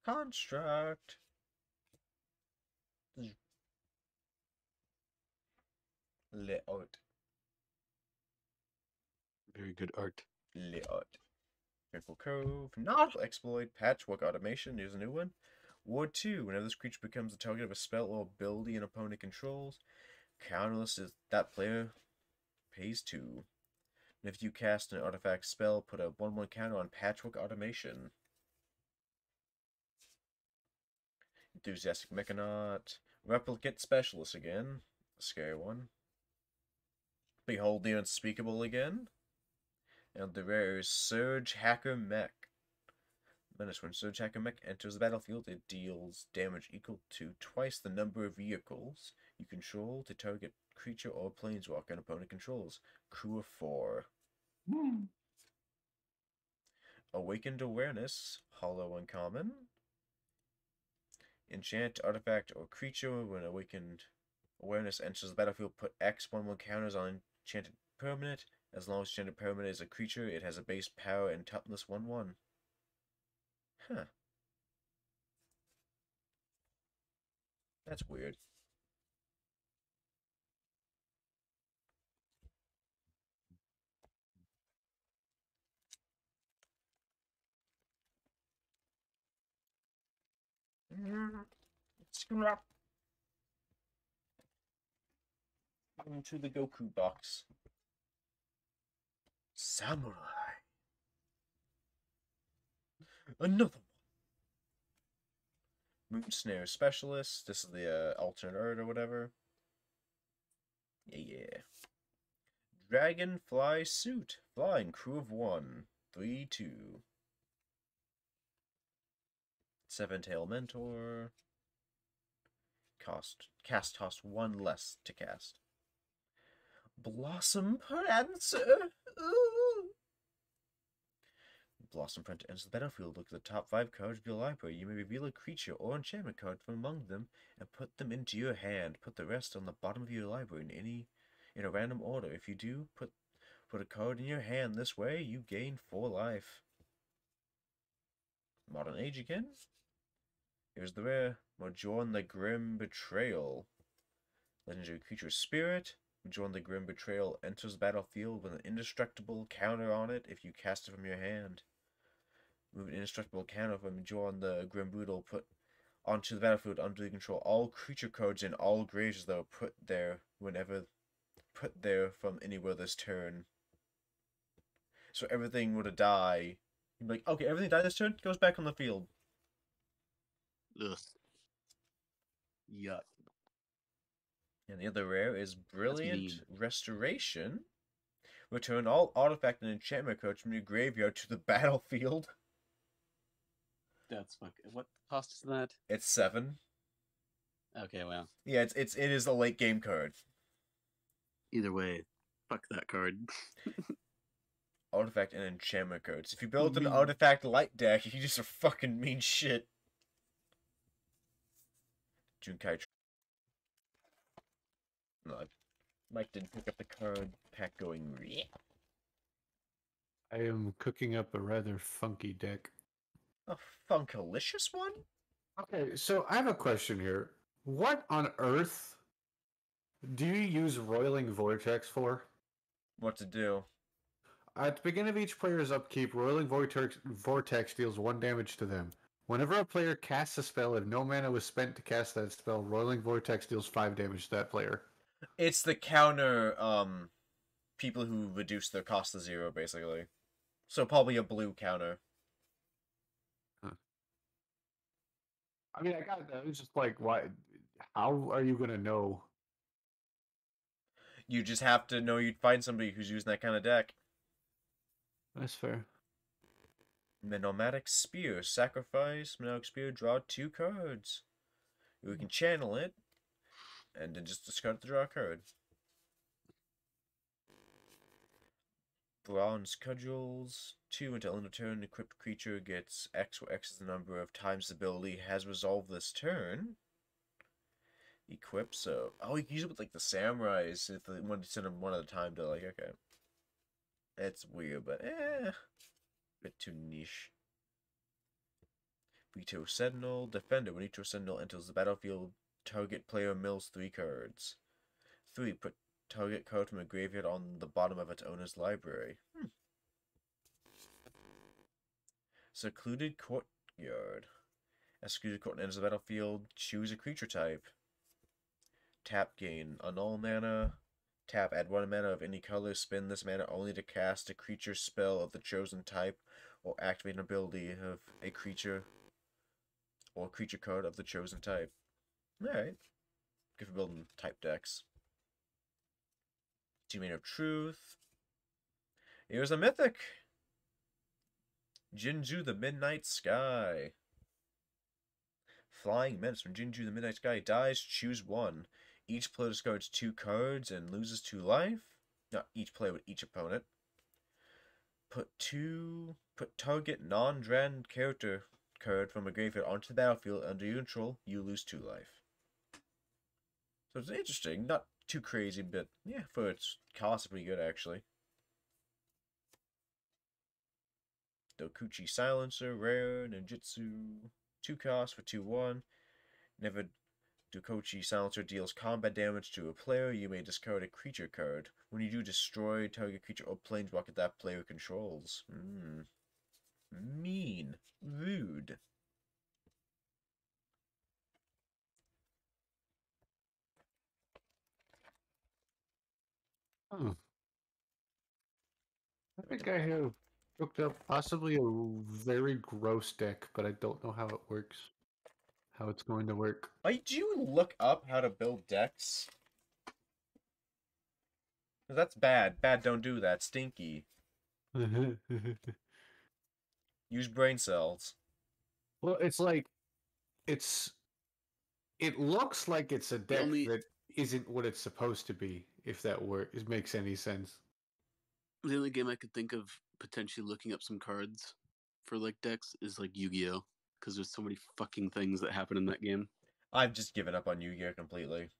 Construct. Le art. Very good art. Le art. Fearful Cove. Nautical Exploit. Patchwork Automation. Here's a new one. Ward 2. Whenever this creature becomes the target of a spell or ability an opponent controls, counterless is that player pays 2. And if you cast an artifact spell, put a 1/1 counter on Patchwork Automation. Enthusiastic Mechanaut. Replicate Specialist again. A scary one. Behold the Unspeakable again. And the rare is Surge Hacker Mech. Menace. When Surge Hacker Mech enters the battlefield, it deals damage equal to twice the number of vehicles you control to target creature or planeswalker an opponent controls. Crew of 4. Awakened Awareness. Hollow uncommon. Enchant artifact or creature. When Awakened Awareness enters the battlefield, put X 1/1 counters on enchanted permanent. As long as enchanted permanent is a creature, it has a base power and toughness 1/1. Huh. That's weird. Scrap. Into the Goku box. Samurai. Another one. Moon Snare Specialist. This is the alternate art or whatever. Yeah. Dragonfly Suit. Flying crew of 1. 3/2. Seven Tail Mentor. Cast cost 1 less to cast. Blossom Prancer. Ooh. Blossom Prancer enters the battlefield. Look at the top 5 cards of your library. You may reveal a creature or enchantment card from among them and put them into your hand. Put the rest on the bottom of your library in a random order. If you do, put a card in your hand this way, you gain 4 life. Modern Age again. Here's the rare. Majoran the Grim Betrayal. Legendary creature Spirit. Majoran the Grim Betrayal enters the battlefield with an indestructible counter on it if you cast it from your hand. Move an indestructible counter from Majoran the Grim Brutal put onto the battlefield under the control all creature cards in all graves that are put there from anywhere this turn. So everything were to die. You'd be like, okay, everything died this turn, goes back on the field. Ugh. Yuck. And the other rare is Brilliant mean. Restoration. Return all artifact and enchantment cards from your graveyard to the battlefield. That's fucking. What cost is that? It's 7. Okay, well. Yeah, it is a late game card. Either way, fuck that card. Artifact and enchantment cards. If you build an Mean. artifact light deck, you just are fucking mean shit. Junkai. No, Mike didn't pick up the card pack going. I am cooking up a rather funky deck. A funkalicious one? Okay, so I have a question here. What on earth do you use Roiling Vortex for? What to do? At the beginning of each player's upkeep, Roiling Vortex deals 1 damage to them. Whenever a player casts a spell and no mana was spent to cast that spell, Roiling Vortex deals 5 damage to that player. It's the counter, people who reduce their cost to 0, basically. So probably a blue counter. I mean, I got that. It's just like, why? How are you gonna know? You just have to know you'd find somebody who's using that kind of deck. That's fair. The Nomadic Spear. Sacrifice Nomadic Spear, draw 2 cards. You can channel it, and then just discard it to draw a card. Bronze Cudgels. 2 until end of turn, equipped creature gets X, where X is the number of times the ability has resolved this turn. Equip, so... Oh, you can use it with, like, the samurais. If they want to send them one at a time to, like, okay. It's weird, but, bit too niche. Veto Sentinel. Defender. When Veto Sentinel enters the battlefield, target player mills 3 cards. 3. Put target card from a graveyard on the bottom of its owner's library. Secluded Courtyard. As Secluded Courtyard enters the battlefield, choose a creature type. Tap, gain annul mana. Tap, add 1 mana of any color. Spend this mana only to cast a creature spell of the chosen type or activate an ability of a creature or creature card of the chosen type. Alright. Good for building type decks. 2 mana of Truth. Here's a mythic. Jinju the Midnight Sky. Flying Menace. When Jinju the Midnight Sky dies, choose 1. Each player discards 2 cards and loses 2 life. Not each player, but each opponent. Put target non-Dran character card from a graveyard onto the battlefield under your control. You lose 2 life. So it's interesting. Not too crazy, but yeah, for its cost, pretty good actually. Dokuchi Silencer, rare, ninjutsu, 2 cost for 2/1. Never Dokuchi Silencer deals combat damage to a player. You may discard a creature card. When you do, destroy target creature or planeswalker that player controls. Mean. Rude. I think I have Cooked up possibly a very gross deck, but I don't know how it works. How it's going to work. Did you look up how to build decks? 'Cause that's bad. Bad, don't do that. Stinky. Use brain cells. Well, it's like it's. It looks like it's a deck only- that isn't what it's supposed to be. If that makes any sense. The only game I could think of potentially looking up some cards for like decks is like Yu-Gi-Oh, because there's so many fucking things that happen in that game. I've just given up on Yu-Gi-Oh completely.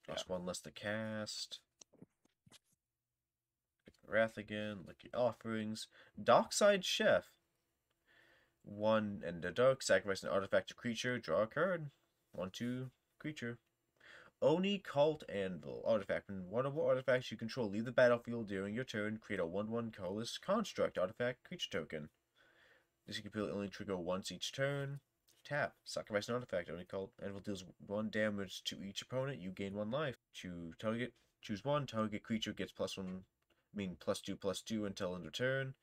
Plus one less to cast. Wrath again. Lucky offerings. Dockside Chef. 1 and a dark. Sacrifice an artifact to creature. Draw a card. 1/2 creature. Oni Cult Anvil. Artifact. When one or more artifacts you control leave the battlefield during your turn, create a 1/1 colorless construct artifact creature token. This can only trigger once each turn. Tap. Sacrifice an artifact. Oni Cult Anvil deals 1 damage to each opponent. You gain 1 life. Choose 1. Target creature gets +1. +2/+2 until end of turn.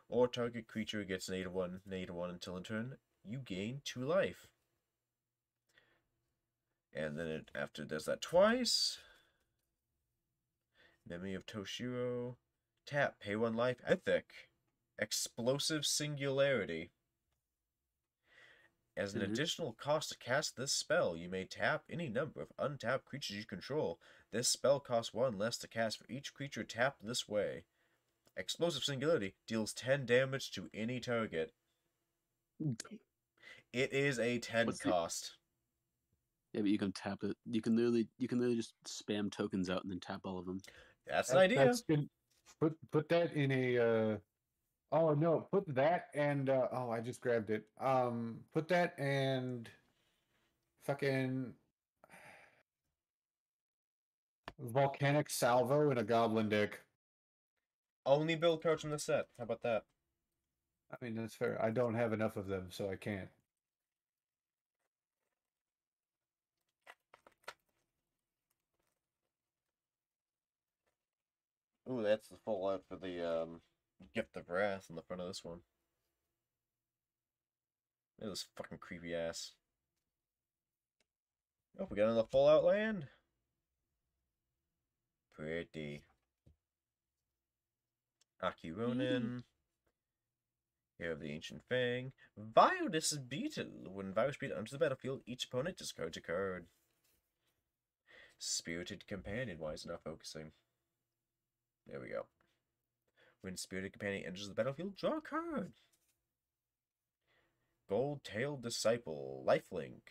Or target creature gets -1 until end turn. You gain 2 life. And then after it does that twice. Memory of Toshiro. Tap. Pay 1 life. Ethic. Explosive Singularity. As an additional cost to cast this spell, you may tap any number of untapped creatures you control. This spell costs 1 less to cast for each creature tapped this way. Explosive Singularity deals 10 damage to any target. It is a 10 cost. Yeah, but you can tap it. You can literally just spam tokens out and then tap all of them. That's an idea. That's good. Put that in a. Oh no! Put that and oh, I just grabbed it. Put that and fucking volcanic salvo in a goblin deck. Only build cards from the set. How about that? I mean, that's fair. I don't have enough of them, so I can't. Ooh, that's the full out for the Gift of Wrath on the front of this one. Look at this fucking creepy ass. Oh, we got another full out land. Pretty. Aki Ronin. Here of the Ancient Fang. Virus Beetle. When Virus Beetle enters the battlefield, each opponent discards a card. Spirited Companion. Why is it not focusing? There we go. When Spirited Companion enters the battlefield, draw a card. Gold-tailed Disciple. Lifelink.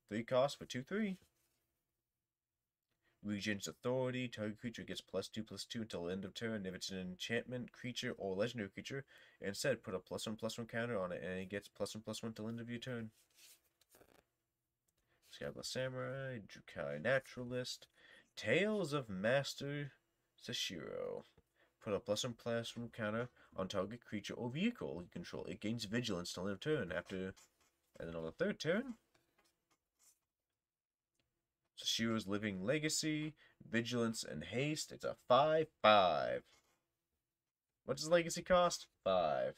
3 costs for 2/3. Regent's Authority. Target creature gets +2/+2 until the end of turn. If it's an enchantment creature or legendary creature, instead put a +1/+1 counter on it, and it gets +1/+1 till end of your turn. Skyblast Samurai. Jukai Naturalist. Tales of Master Sashiro. Put a +1/+1 counter on target creature or vehicle you control. It gains vigilance till end of turn. And then on the 3rd turn, Sashiro's Living Legacy, Vigilance, and Haste. It's a 5/5. What does Legacy cost? 5.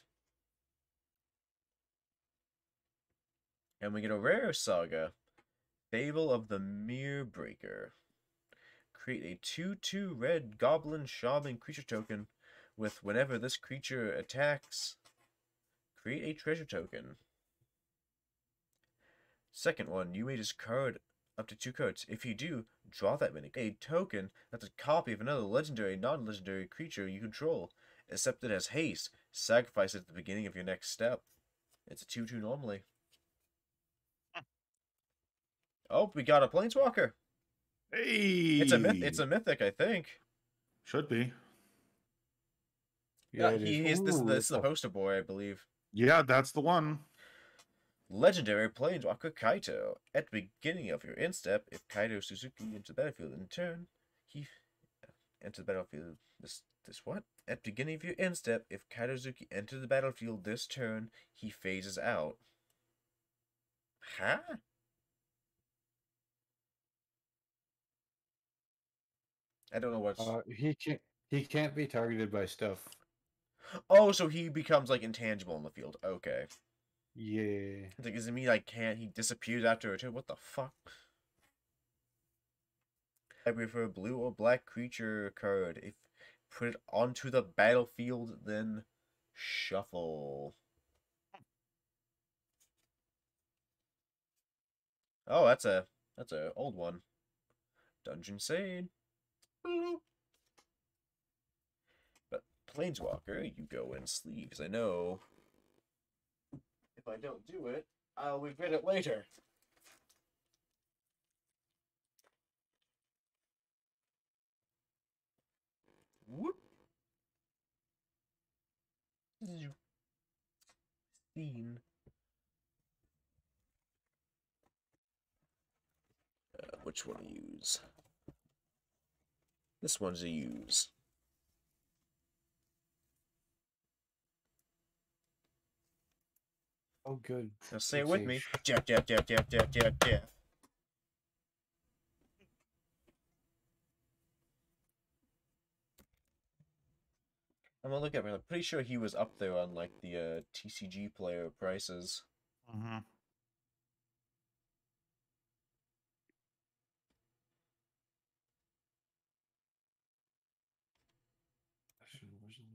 And we get a rare saga, Fable of the Mirror Breaker. Create a 2/2 red goblin shaman creature token with whenever this creature attacks, create a treasure token. Second one, you may discard up to 2 cards. If you do, draw that many. A token that's a copy of another legendary, non-legendary creature you control, except it has haste. Sacrifice it at the beginning of your next step. It's a 2/2 normally. Oh, we got a Planeswalker. Hey, It's a mythic, I think. Should be. Yeah, it is. this Ooh, is the poster boy, I believe. Yeah, that's the one. Legendary Planeswalker Kaito. At the beginning of your end step, if Kaito Suzuki enters the battlefield in turn, he enters the battlefield this what? At the beginning of your end step, if Kaito Suzuki enters the battlefield this turn, he phases out. Huh? I don't know what's he can. He can't be targeted by stuff. Oh, so he becomes like intangible in the field. Okay. Yeah. It's like, does it mean like can't he disappears after a turn? What the fuck? I prefer a blue or black creature card. If put it onto the battlefield, then shuffle. Oh, that's a old one. Dungeon Sade. But Planeswalker, you go in sleeves. I know. If I don't do it, I'll regret it later. Whoop. Scene. Which one to use? This one's to use. Oh, good. Now say it Let's with see. me. Jeff, Jeff, Jeff, Jeff, Jeff, Jeff, Jeff. I'm gonna look at him. I'm pretty sure he was up there on like the TCG player prices. Mm-hmm.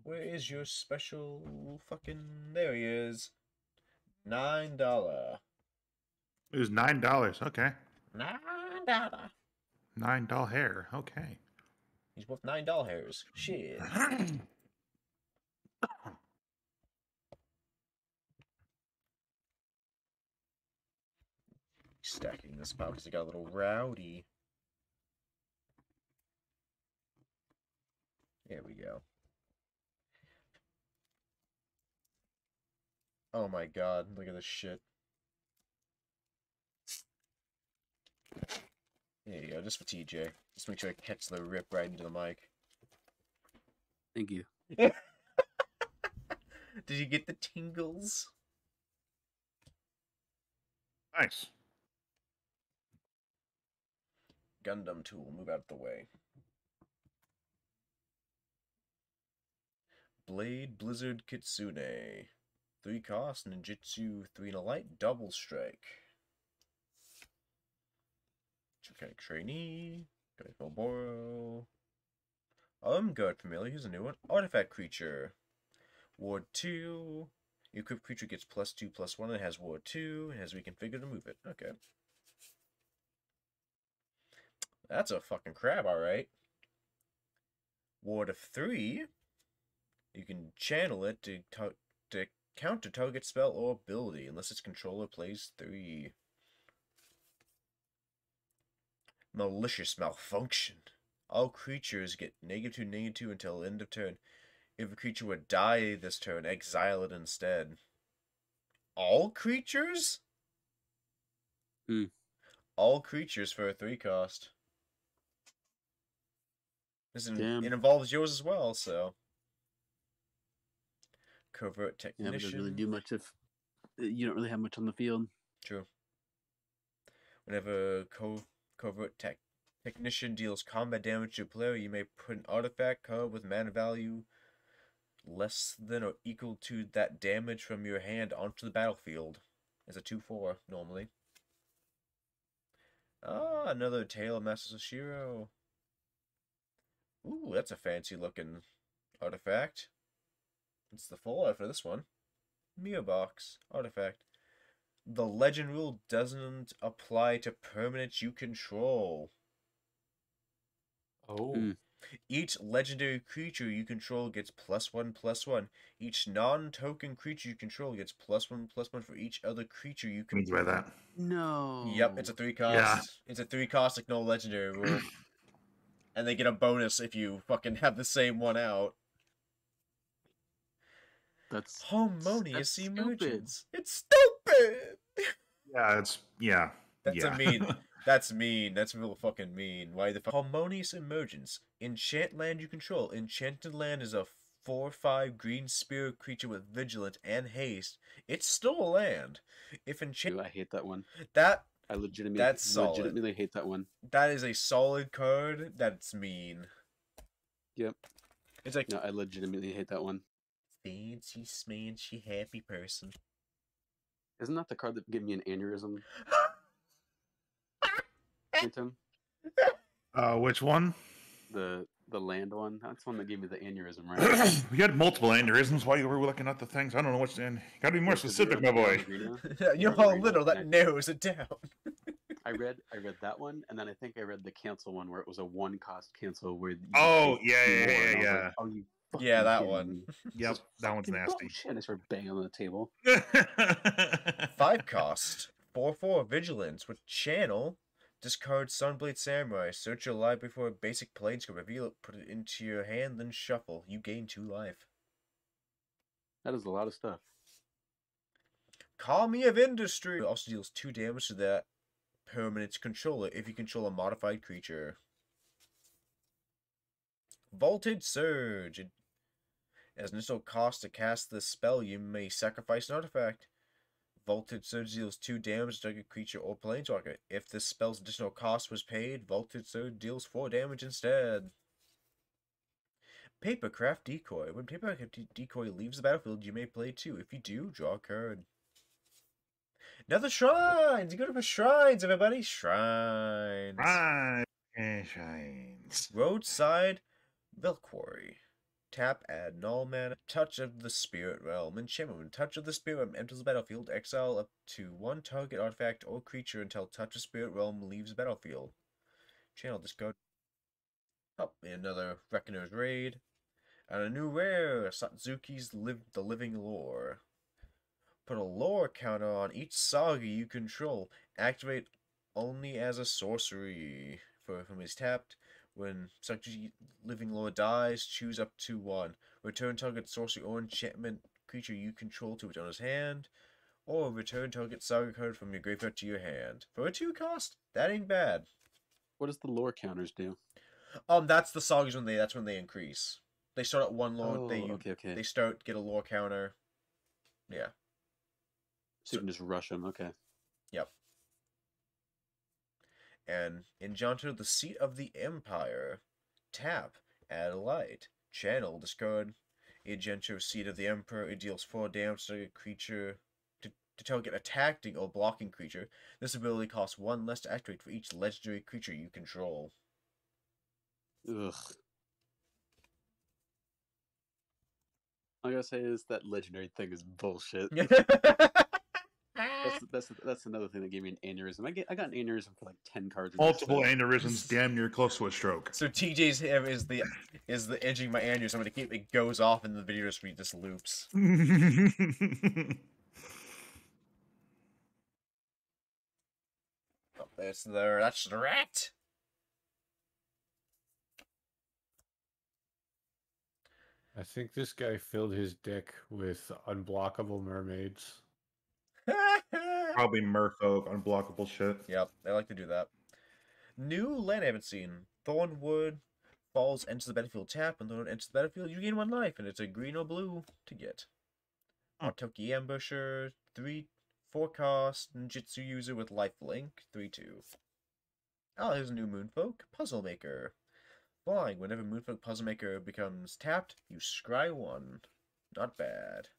Where is your special fucking? There he is. $9. It was $9. Okay. $9. $9 hair. Okay. He's worth $9. Shit. Stacking this pile because it got a little rowdy. There we go. Oh my god, look at this shit. There you go, just for TJ. Just make sure I catch the rip right into the mic. Thank you. Did you get the tingles? Nice. Gundam tool, move out of the way. Blade, Blizzard, Kitsune. 3 cost, Ninjutsu, 3 and a light, double strike. Chukake trainee, Malboro. Guard familiar, here's a new one. Artifact creature. Ward 2. Equipped creature gets +2/+1 and has Ward 2 and has reconfigured to move it. Okay. That's a fucking crab, alright. Ward of 3. You can channel it to counter target spell or ability unless its controller plays 3. Malicious malfunction. All creatures get -2/-2 until end of turn. If a creature would die this turn, exile it instead. All creatures? All creatures for a 3 cost. Damn. It involves yours as well, so. Covert Yeah, Technician. but it doesn't really do much if you don't really have much on the field. True. Whenever Covert Technician deals combat damage to a player, you may put an artifact card with mana value less than or equal to that damage from your hand onto the battlefield. As a 2/4, normally. Ah, another Tale of Master Shiro. Ooh, that's a fancy looking artifact. It's the full art for this one. Mirror Box artifact. The legend rule doesn't apply to permanents you control. Oh. Each legendary creature you control gets +1/+1. Each non-token creature you control gets +1/+1 for each other creature you Can you control. try that? No. Yep, it's a 3 cost. Yeah. It's a 3 cost like no legendary rule. And they get a bonus if you fucking have the same one out. That's Harmonious stupid. emergence. It's stupid. Yeah. That's a mean. That's mean. That's real fucking mean. Why the fuck? Harmonious emergence. Enchant land you control. Enchanted land is a 4/5 green spirit creature with vigilant and haste. It's still a land. If enchant Dude, I hate that one. that I legitimately, That's solid. legitimately hate that one. that is a solid card. That's mean. Yep. It's like No, I legitimately hate that one. fancy, smancy, happy person. Isn't that the card that gave me an aneurysm, Tim? Which one? The land one. That's the one that gave me the aneurysm, right? We had multiple aneurysms while you were looking at the things. I don't know what's in. Gotta be more specific, my boy. You know how little that narrows it down. I read that one, and then I think I read the cancel one where it was a one cost cancel where. Oh, paid yeah, two yeah, more, yeah, and I was yeah. like, "Are you Yeah, fucking that kidding one. me?" Yep, This is that one's fucking nasty. bullshit. And I started banging on the table. 5 cost. 4/4 vigilance with channel. Discard Sunblade Samurai. Search your library for a basic planescape. Reveal it, put it into your hand, then shuffle. You gain 2 life. That is a lot of stuff. Economy of Industry. It also deals 2 damage to that permanent's controller if you control a modified creature. Voltage Surge. As an initial cost to cast this spell, you may sacrifice an artifact. Voltage Surge deals 2 damage to target creature or planeswalker. If this spell's additional cost was paid, Voltage Surge deals 4 damage instead. Papercraft Decoy. When Papercraft Decoy leaves the battlefield, you may play 2. If you do, draw a card. Now the shrines! You go to the shrines, everybody! Shrines. Shines. Roadside Velquarry. Tap, add null mana, Touch of the Spirit Realm. Enchantment. When Touch of the Spirit Realm enters the battlefield, exile up to 1 target artifact or creature until Touch of Spirit Realm leaves the battlefield. Channel discard. Up, another Reckoner's Raid. And a new rare, Satsuki's The Living Lore. Put a lore counter on each saga you control. Activate only as a sorcery. From his tapped. When Satsuki Living Lore dies, choose up to 1. Return target sorcery or enchantment creature you control to its owner's hand. Or return target saga card from your graveyard to your hand. For a 2 cost, that ain't bad. What does the lore counters do? That's the sagas that's when they increase. They start at 1 lore. Oh, okay. They start, get a lore counter. Yeah. So you can just rush them. Okay. Yep. And Enchanter, the Seat of the Empire. Tap, add a light. Channel, discard Enchanter, Seat of the Emperor. It deals 4 damage to a creature. To target attacking or blocking creature. This ability costs 1 less to activate for each legendary creature you control. Ugh. All I gotta say is that legendary thing is bullshit. That's another thing that gave me an aneurysm. I got an aneurysm for like 10 cards. Multiple aneurysms, damn near close to a stroke. So TJ's him is the edging my aneurysm. I'm gonna keep it goes off and the video just loops. Oh, that's the rat. I think this guy filled his deck with unblockable mermaids. Probably merfolk, unblockable shit. Yep, I like to do that. New land I haven't seen. Thornwood Falls enters the battlefield tap, and Thornwood enters the battlefield, you gain 1 life, and it's a green or blue to get. Toki Ambusher, 4 cost, Ninjutsu user with lifelink, 3/2. Oh, there's a new Moonfolk, Puzzle Maker. Flying, whenever Moonfolk Puzzle Maker becomes tapped, you scry 1. Not bad.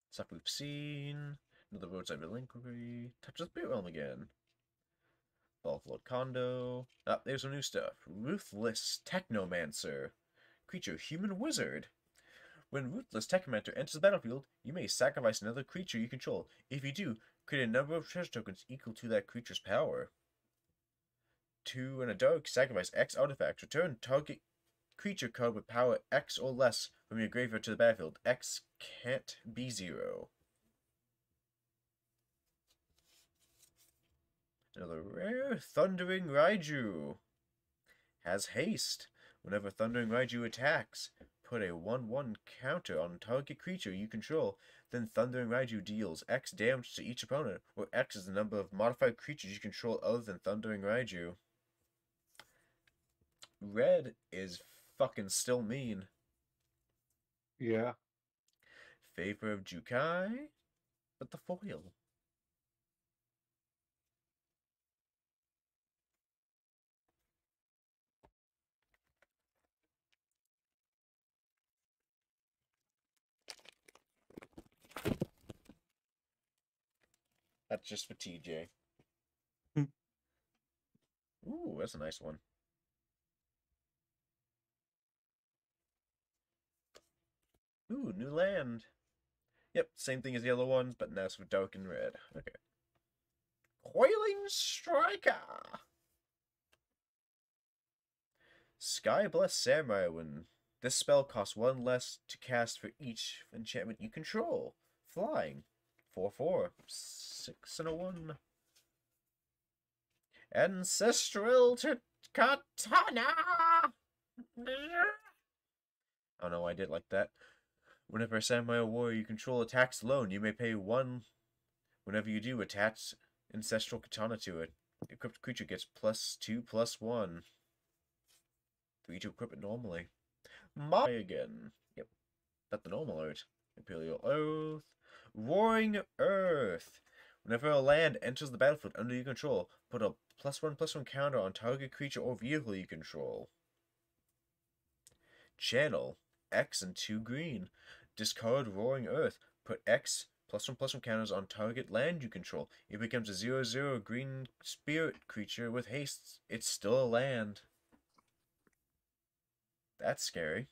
Stuff we've seen. Another Roadside Relinquary. Touch the Spirit Realm again. Ballfloat Condo. Ah, there's some new stuff. Ruthless Technomancer. Creature, human wizard. When Ruthless Technomancer enters the battlefield, you may sacrifice another creature you control. If you do, create a number of treasure tokens equal to that creature's power. 2 and a dark, sacrifice X artifacts. Return target creature card with power X or less from your graveyard to the battlefield. X can't be 0. Another rare, Thundering Raiju. Has haste. Whenever Thundering Raiju attacks, put a 1/1 counter on target creature you control. Then Thundering Raiju deals X damage to each opponent, where X is the number of modified creatures you control other than Thundering Raiju. Red is fucking still mean. Yeah. Favor of Jukai, but the foil. That's just for TJ. Hmm. Ooh, that's a nice one. Ooh, new land. Yep, same thing as the other ones, but now it's with dark and red. Okay. Coiling Striker! Sky Bless Samurai. When this spell costs 1 less to cast for each enchantment you control. Flying. 4/4. 6 and a 1. Ancestral Katana! I don't know why I did like that. Whenever a samurai warrior you control attacks alone, you may pay 1. Whenever you do, attach Ancestral Katana to it. The equipped creature gets +2/+1. 3 to equip it normally. Again. Yep. Not the normal art. Imperial Oath. Roaring Earth. Whenever a land enters the battlefield under your control, put a +1/+1 counter on target creature or vehicle you control. Channel. X and 2 green. Discard Roaring Earth. Put X +1/+1 counters on target land you control. It becomes a 0/0 green spirit creature with haste. It's still a land. That's scary.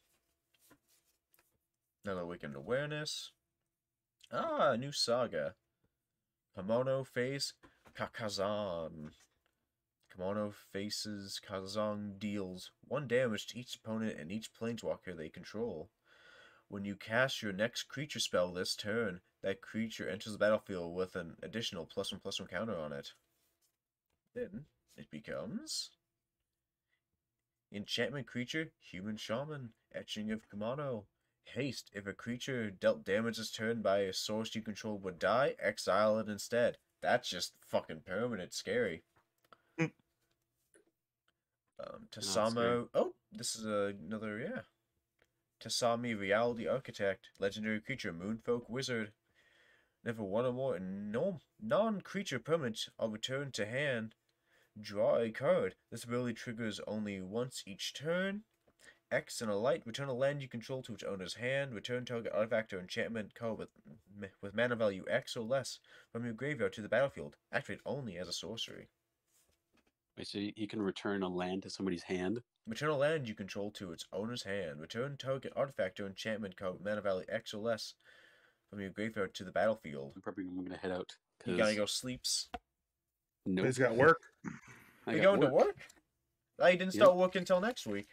Another Weekend Awareness. Ah, new saga. Kimono Face Kakazan. Kimono Faces Kazan deals 1 damage to each opponent and each planeswalker they control. When you cast your next creature spell this turn, that creature enters the battlefield with an additional +1/+1 counter on it. Then it becomes enchantment creature, human shaman, etching of Kimono. Haste. If a creature dealt damage this turn by a source you control would die, exile it instead. That's just fucking permanent scary. Tasamo. Oh, this is another, yeah. Tasami Reality Architect. Legendary creature, Moonfolk Wizard. Never 1 or more non-creature permanents are returned to hand. Draw a card. This ability triggers only once each turn. X and a light. Return a land you control to its owner's hand. Return target artifact or enchantment card with mana value X or less from your graveyard to the battlefield. Activate only as a sorcery. Wait, so you can return a land to somebody's hand? Return a land you control to its owner's hand. Return target artifact or enchantment card with mana value X or less from your graveyard to the battlefield. I'm probably gonna head out. You gotta go sleeps. Nope. He's got work. You going to work? I didn't start work until next week.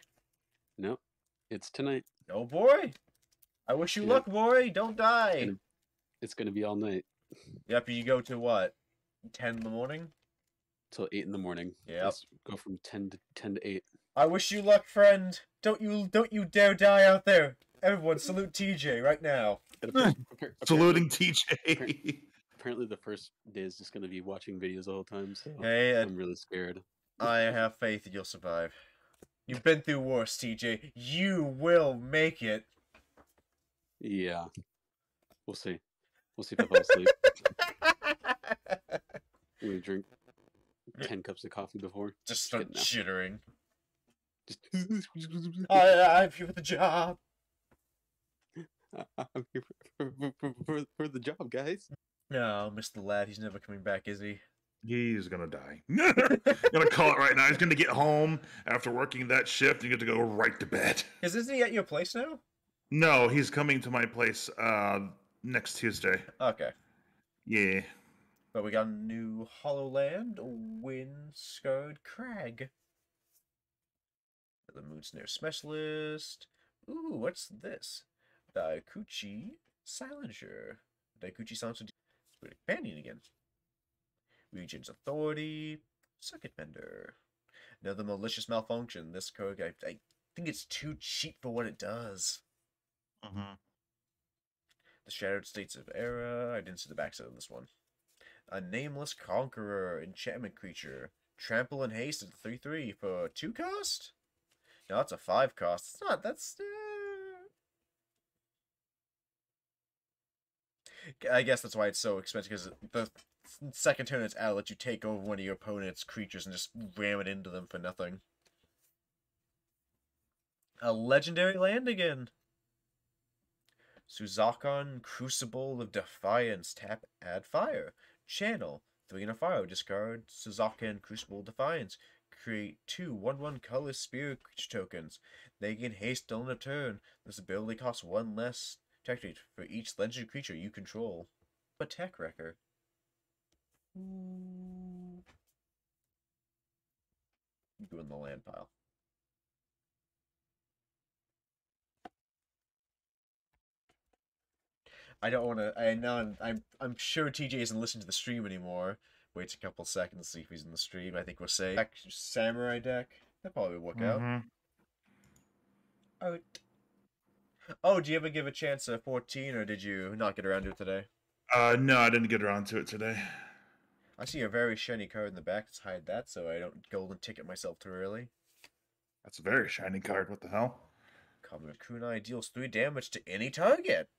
Nope. It's tonight. Oh boy. I wish you luck, boy. Don't die. It's gonna be all night. Yep, you go to what? 10 in the morning? Till 8 in the morning. Yeah. Let's go from 10 to 8. I wish you luck, friend. Don't you dare die out there. Everyone salute TJ right now. Saluting TJ. Apparently the first day is just gonna be watching videos the whole time, so Hey, I'm really scared. I have faith that you'll survive. You've been through worse, TJ. You will make it. Yeah. We'll see. We'll see if I fall asleep. I'm gonna drink 10 cups of coffee before. Just start jittering. Just I'm here for the job. I'm here for the job, guys. No, Mr. Lad, he's never coming back, is he? He's gonna die. Gonna call it right now. He's gonna get home after working that shift and get to go right to bed. Isn't he at your place now? No, he's coming to my place next Tuesday. Okay. Yeah. But we got a new Hollowland, Windscarred Crag. The Moonsnare Specialist. Ooh, what's this? Daikuchi Silencer. Daikuchi Silencer. Spirit Companion again. Regent's Authority. Circuit Bender. Another Malicious Malfunction. This card, I think it's too cheap for what it does. Mm-hmm. The Shattered States of Era. I didn't see the backside of this one. A Nameless Conqueror. Enchantment creature. Trample and Haste at 3/3 for 2 cost? No, that's a 5 cost. It's not, that's... I guess that's why it's so expensive, because the second turn it's out, let you take over one of your opponent's creatures and just ram it into them for nothing. A legendary land again. Suzakon, Crucible of Defiance. Tap, add fire. Channel. 3 and a fire. Discard Suzuka and Crucible Defiance. Create 2 1/1 color spirit creature tokens. They gain haste on a turn. This ability costs 1 less tech rate for each legendary creature you control. A tech wrecker. Go in the land pile. I don't want to. I know. I'm sure TJ isn't listening to the stream anymore. Waits a couple seconds to see if he's in the stream. I think we're safe. Samurai deck. That probably would work out. Out. Oh, do you ever give a chance at 14, or did you not get around to it today? No, I didn't get around to it today. I see a very shiny card in the back. Let's hide that so I don't golden ticket myself too early. That's a very shiny card. What the hell? Common Kunai deals 3 damage to any target.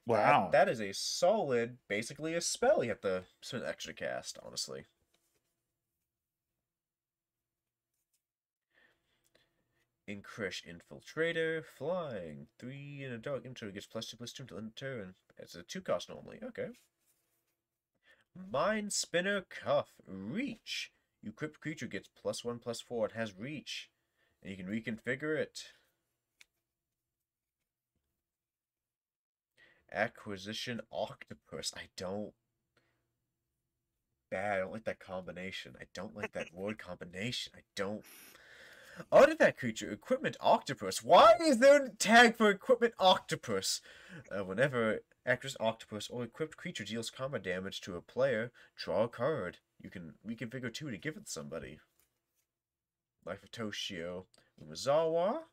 Wow. That is a solid, basically a spell. You have to spend an extra cast, honestly. Inkrish Infiltrator, flying. 3 in a dark intro gets +2/+2 until end of turn. It's a 2 cost normally. Okay. Mind Spinner Cuff, reach. You equip creature gets +1/+4. It has reach, and you can reconfigure it. Acquisition Octopus. I don't like that combination. I don't like that word combination. I don't. Artifact creature, equipment octopus. Why is there a tag for equipment octopus? Whenever actress octopus or equipped creature deals combat damage to a player, draw a card. You can reconfigure 2 to give it to somebody. Life of Toshio Umezawa.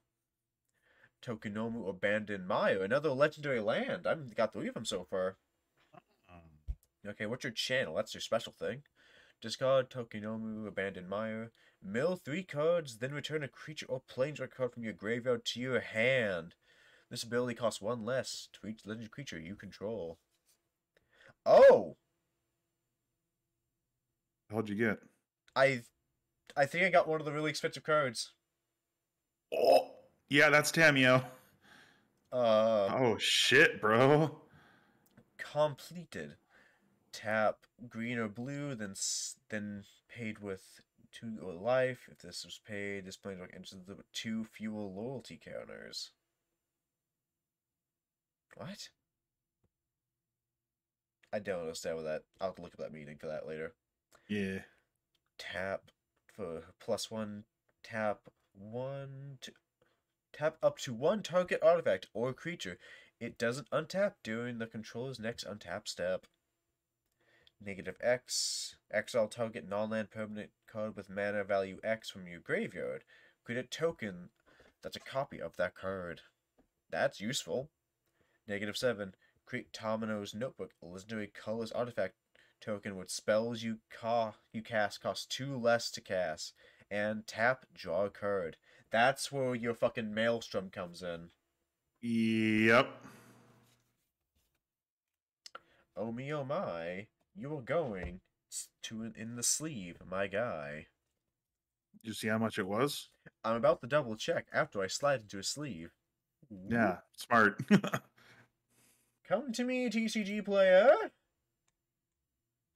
Tokunomu Abandoned Mayo, another legendary land. I've got 3 of them so far. Okay, what's your channel? That's your special thing. Discard Tokunomu Abandoned Mayo. Mill 3 cards, then return a creature or planeswalker card from your graveyard to your hand. This ability costs 1 less to each legendary creature you control. Oh! How'd you get? I think I got one of the really expensive cards. Oh, yeah, that's Tamio. Oh shit, bro. Completed. Tap green or blue, then paid with 2 life. If this was paid, this planeswalker enters with 2 fuel loyalty counters. What? I don't understand what that. I'll have to look at that meeting for that later. Yeah. Tap for +1. Tap 1. Tap up to 1 target artifact or creature. It doesn't untap during the controller's next untap step. -X. Exile target non-land permanent card with mana value X from your graveyard. Create a token that's a copy of that card. That's useful. -7. Create Tamino's Notebook, a legendary colorless artifact token with spells you cast cost 2 less to cast. And tap, draw a card. That's where your fucking Maelstrom comes in. Yep. Oh me, oh my. You are going to in the sleeve, my guy. Did you see how much it was? I'm about to double check after I slide into a sleeve. Yeah, smart. Come to me, TCG player.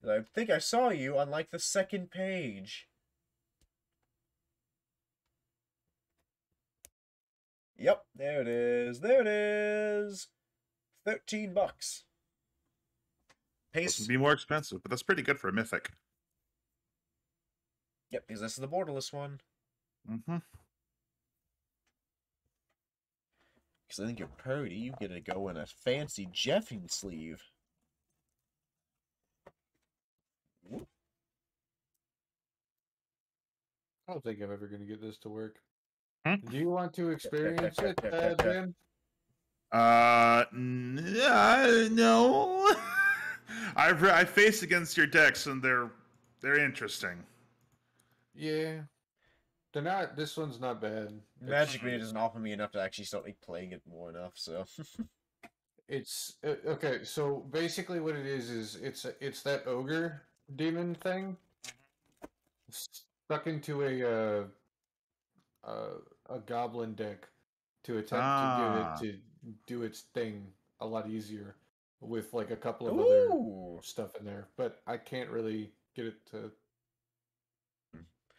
I think I saw you on like the 2nd page. Yep, there it is. There it is. $13. This would be more expensive, but that's pretty good for a mythic. Yep, because this is the borderless one. Mm-hmm. Because I think you're Purdy, you get to go in a fancy Jeffing sleeve. Whoop. I don't think I'm ever going to get this to work. Hmm? Do you want to experience it, Ben? No. I face against your decks, and they're interesting. Yeah. They're not. This one's not bad. Magic Arena doesn't offer me enough to actually start like playing it more enough, so. It's okay. So basically, what it is it's that ogre demon thing stuck into a goblin deck to attempt to give it to do its thing a lot easier. with like a couple of other Ooh. stuff in there, but I can't really get it to.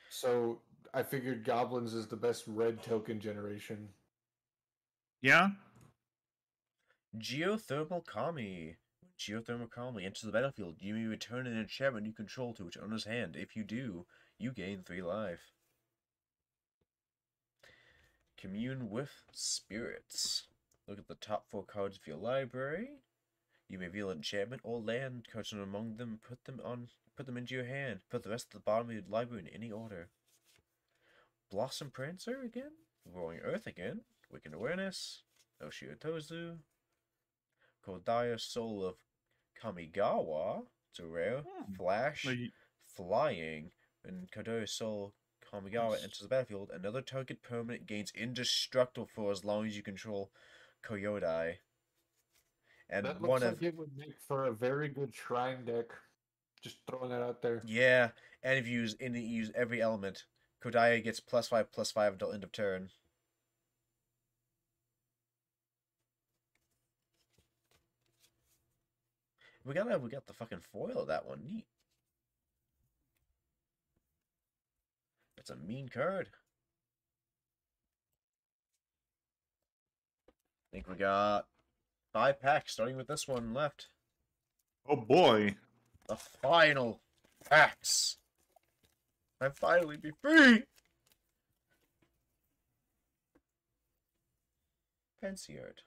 So I figured goblins is the best red token generation. Yeah. Geothermal Kami. When Geothermal Kami enters the battlefield, you may return an enchantment you control to its owner's hand. If you do, you gain 3 life. Commune with spirits. Look at the top 4 cards of your library. You may reveal enchantment or land cards from among them. Put them into your hand. Put the rest at the bottom of your library in any order. Blossom Prancer again. Roaring Earth again. Wicked Awareness. Oshiotozu. Kodaya Soul of Kamigawa. It's a rare. Flash. Flying. When Kodaya Soul Kamigawa enters the battlefield, another target permanent gains indestructible for as long as you control Koyodai. And That one looks of like it would make for a very good shrine deck. Just throwing that out there. yeah, and if you use every element, Kodaya gets +5/+5 until end of turn. We got the fucking foil of that one. Neat. That's a mean card. I think we got 5 packs, starting with this one left. Oh boy. The final packs. I'm finally be free. Fancy art.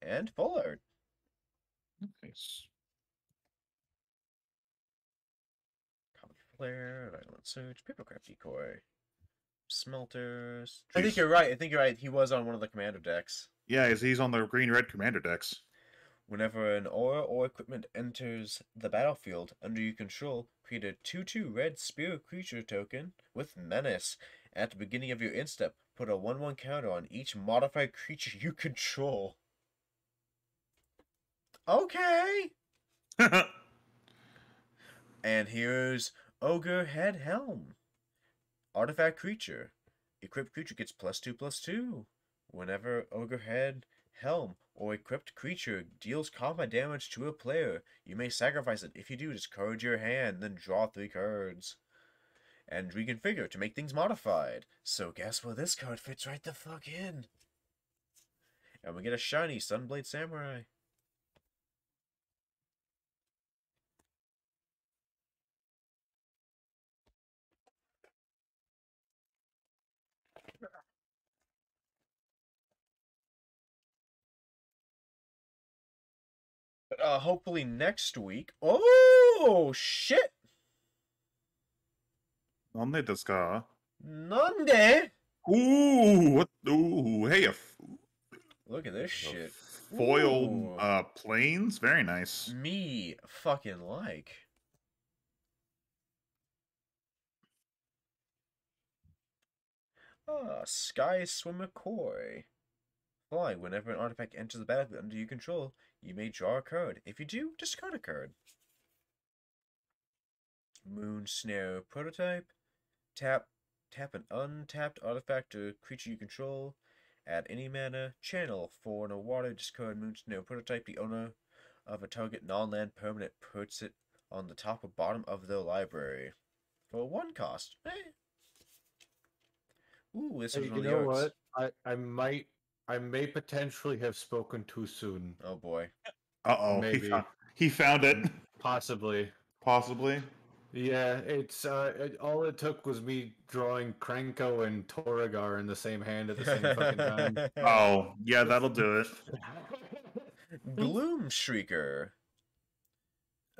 And full art. Nice. Comic Flare, Violent Surge, Papercraft Decoy, Smelters. I think Jeez. you're right. I think you're right. He was on one of the commander decks. Yeah, he's on the green-red commander decks. Whenever an aura or equipment enters the battlefield under your control, create a 2/2 red spirit creature token with Menace. At the beginning of your end step, put a 1/1 counter on each modified creature you control. Okay! And here's Ogre Head Helm. Artifact creature. Equipped creature gets +2/+2. Whenever Ogre Head Helm or equipped creature deals combat damage to a player, you may sacrifice it. If you do, discard your hand, then draw 3 cards. And reconfigure to make things modified. So guess what this card fits right the fuck in? And we get a shiny Sunblade Samurai. Hopefully next week. Oh shit! なんでですか? Nande! Ooh, what? Ooh, hey, Look at this shit. foiled Ooh. planes, very nice. Me fucking like. Sky Swimmer Koi. Fly. Whenever an artifact enters the battlefield under your control, you may draw a card. If you do, discard a card. Moon Snare Prototype. Tap an untapped artifact or creature you control. Add any mana. Channel for an water. Discard Moon Snare Prototype. The owner of a target non-land permanent puts it on the top or bottom of their library. For 1 cost. Ooh, this Hey, is one you of the know arts. what? I may potentially have spoken too soon. Oh boy. Uh-oh, Maybe. he found it. Possibly. Possibly. Yeah, it's all it took was me drawing Krenko and Toragar in the same hand at the same fucking time. Oh, yeah, that'll do it. Gloom Shrieker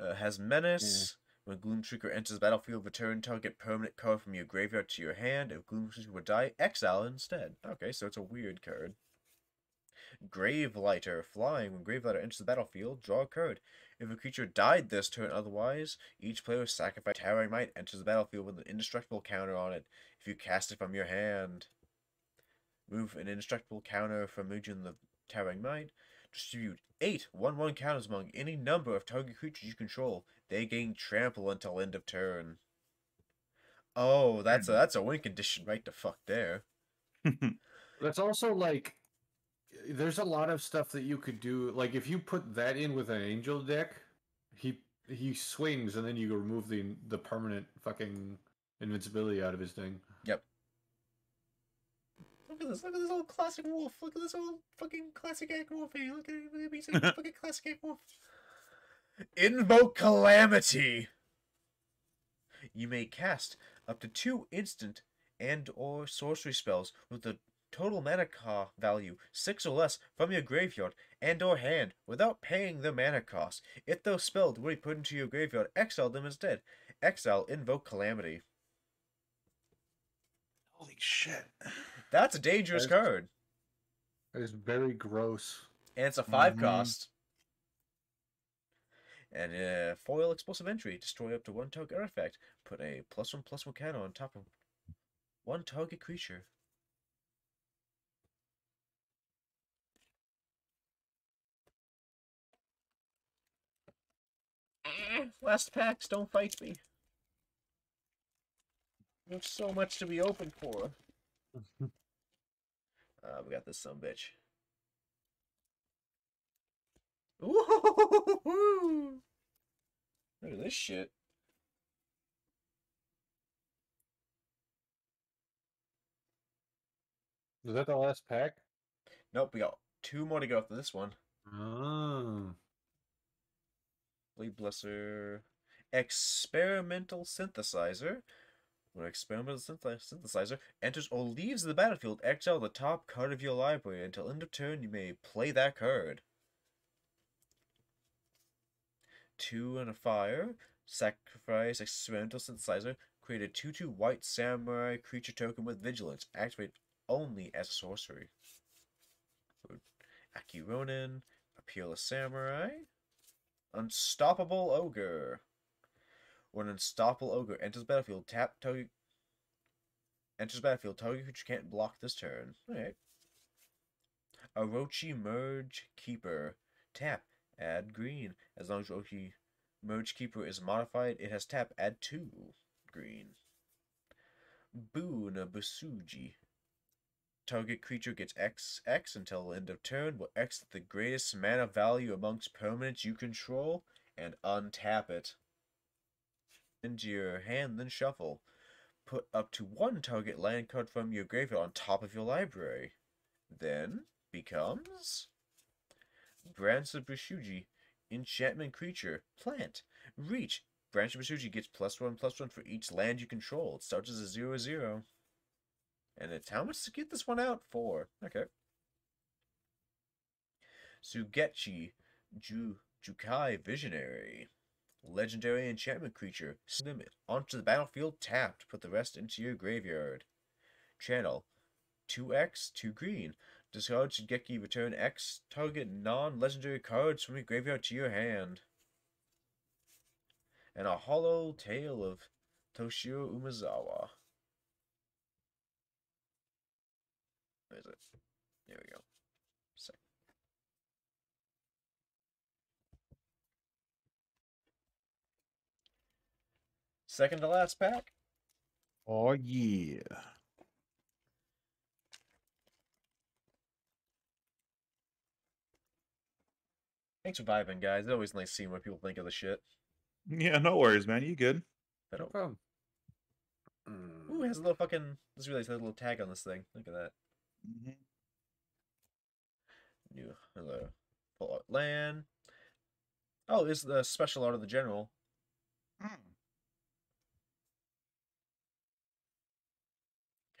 has Menace. When Gloom Shrieker enters the battlefield, return target permanent card from your graveyard to your hand. If Gloom Shrieker would die, exile it instead. Okay, so it's a weird card. Grave Lighter. Flying. When Grave Lighter enters the battlefield, draw a card. If a creature died this turn otherwise, each player sacrifice Towering Might enters the battlefield with an indestructible counter on it if you cast it from your hand. Move an indestructible counter from Mugen the Towering Might. Distribute 8 1/1 counters among any number of target creatures you control. They gain trample until end of turn. Oh, that's a win condition right the fuck there. That's also like there's a lot of stuff that you could do. Like if you put that in with an angel deck, he swings and then you remove the permanent fucking invincibility out of his thing. Yep. Look at this old classic wolf. Look at this old fucking classic egg wolf. Hey, look at me saying fucking classic egg wolf. Invoke Calamity. You may cast up to 2 instant and or sorcery spells with a total mana value 6 or less from your graveyard and or hand without paying the mana cost. If those spells were put into your graveyard, exile them instead. Exile Invoke Calamity. Holy shit. That's a dangerous card. That is very gross. And it's a 5 cost. And foil explosive entry. Destroy up to 1 target artifact. Put a +1/+1 counter on top of 1 target creature. Last packs, don't fight me. There's so much to be open for. We got this sumbitch. Ooh! Look at this shit. Is that the last pack? Nope, we got 2 more to go after this one. Oh. Blade Blesser. Experimental Synthesizer. When an experimental synthesizer enters or leaves the battlefield, exile the top card of your library. Until end of turn, you may play that card. 2 and a fire. Sacrifice experimental synthesizer. Create a 2/2 white samurai creature token with vigilance. Activate only as a sorcery. Aki Ronin. A Peerless Samurai. Unstoppable Ogre. When an Unstoppable Ogre enters battlefield, target creature can't block this turn. Alright. Orochi Merge Keeper. Tap, add green. As long as Orochi Merge Keeper is modified, it has tap, add 2 green. Boon Basuji. Target creature gets XX until end of turn. Will exit the greatest mana value amongst permanents you control and untap it into your hand, then shuffle. Put up to 1 target land card from your graveyard on top of your library. Then becomes Branch of Basuji, enchantment creature, plant, reach. Branch of Basuji gets +1/+1 for each land you control. It starts as a 0/0. And it's how much to get this one out? 4. Okay. Sugechi Jukai Visionary. Legendary enchantment creature. Send them onto the battlefield tapped. Put the rest into your graveyard. Channel. 2x, 2 green. Discard Shigeki, return X target non-legendary cards from your graveyard to your hand. And a hollow tale of Toshiro Umezawa. Where is it? There we go. Second to last pack. Oh, yeah. Thanks for vibing, guys. It's always nice seeing what people think of the shit. Yeah, no worries, man. You good? I don't. Oh. Ooh, it has a little fucking. This really has a little tag on this thing. Look at that. New hello. Pull out land. Oh, it's the special art of the general.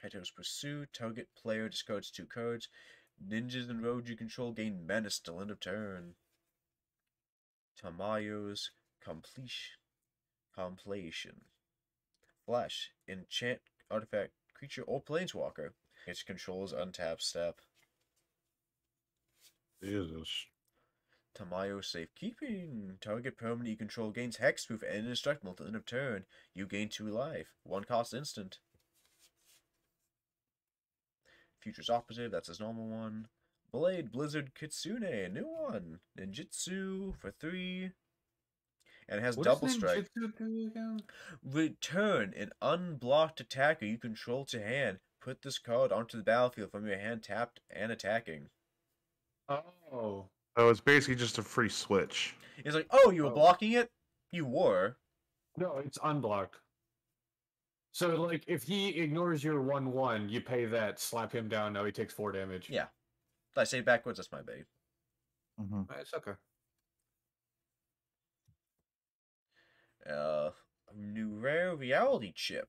Kaito's Pursuit. Target player discards 2 cards. Ninjas and roads you control gain menace till end of turn. Tamayo's Completion. Flash. Enchant artifact creature or planeswalker. Its controls untap step. Jesus. Tamayo Safekeeping. Target permanent you control gains hexproof and indestructible till end of turn. You gain 2 life. 1 cost instant. Future's Opposite, that's his normal one. Blade Blizzard Kitsune, a new one. Ninjutsu for 3. And it has What double does strike. Ninjutsu do again? Return an unblocked attacker you control to hand. Put this card onto the battlefield from your hand tapped and attacking. Oh. So it's basically just a free switch. He's like, oh, you were Oh. blocking it? You were. No, it's unblocked. So, like, if he ignores your 1/1, you pay that, slap him down, now he takes 4 damage. Yeah. Did I say backwards? That's my bait. Mm-hmm. It's okay. New rare reality chip.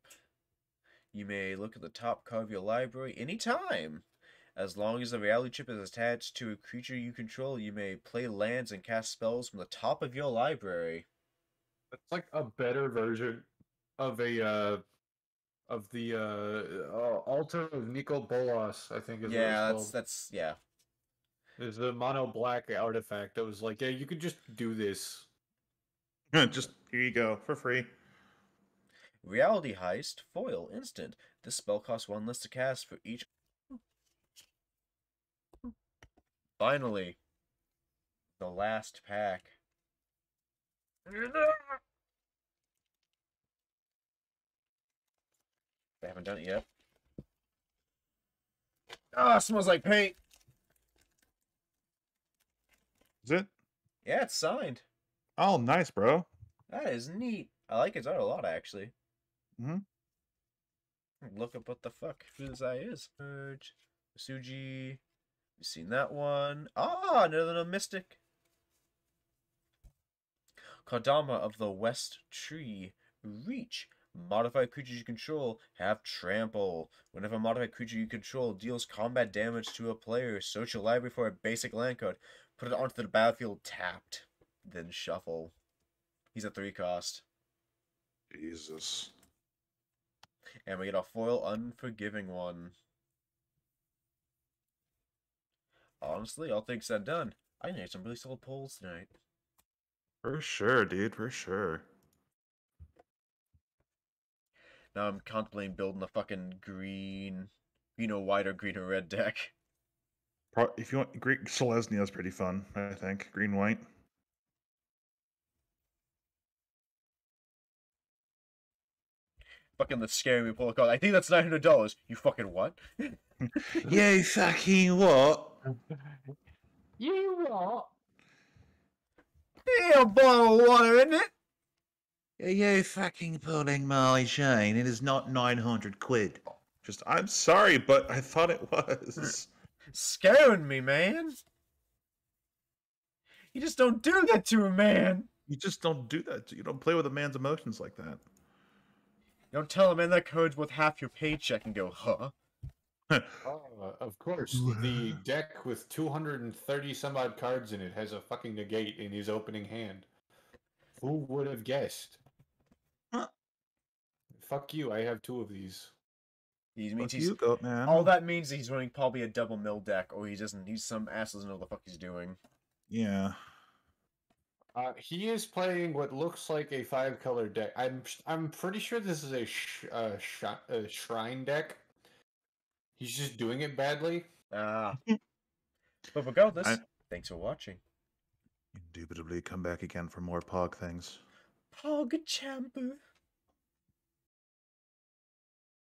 You may look at the top card of your library anytime. As long as the reality chip is attached to a creature you control, you may play lands and cast spells from the top of your library. It's like a better version of the Altar of Nicol Bolas, I think is what Yeah, it's called. yeah. There's a mono black artifact that was like, yeah, you could just do this. Just here you go for free. Reality Heist foil instant. This spell costs 1 less to cast for each. Finally, the last pack. They haven't done it yet. Ah, smells like paint. Is it? Yeah, it's signed. Oh, nice, bro. That is neat. I like his art a lot, actually. Mm-hmm. Look up what the fuck who this guy is. Urge, Suji. You seen that one? Ah, another mystic. Kodama of the West Tree. Reach. Modified creatures you control have trample. Whenever a modified creature you control deals combat damage to a player, search your library for a basic land card. Put it onto the battlefield tapped. Then shuffle. He's a 3 cost. Jesus. And we get a foil Unforgiving one. Honestly, all things said and done, I made some really solid polls tonight. For sure, dude. For sure. Now I'm contemplating building a fucking green or white or green or red deck. If you want, Greek Selesnya is pretty fun. I think green white. Fucking the scary me pull a card. I think that's $900. You fucking what? You fucking what? You what? Yeah, a bottle of water, isn't it? Are you fucking pulling my chain? It is not 900 quid. Just, I'm sorry, but I thought it was. Scaring me, man. You just don't do that to a man. You just don't do that. You don't play with a man's emotions like that. You don't tell a man that card's worth half your paycheck and go, huh? Of course, the deck with 230 some odd cards in it has a fucking negate in his opening hand. Who would have guessed? Huh. Fuck you, I have 2 of these. He means Fuck he's you, goat man. all that means he's running probably a double mill deck, or he doesn't. He's some ass doesn't know what the fuck he's doing. Yeah. He is playing what looks like a 5-color deck. I'm pretty sure this is a shrine deck. He's just doing it badly. But regardless, thanks for watching. Indubitably come back again for more Pog things. Pog Champer.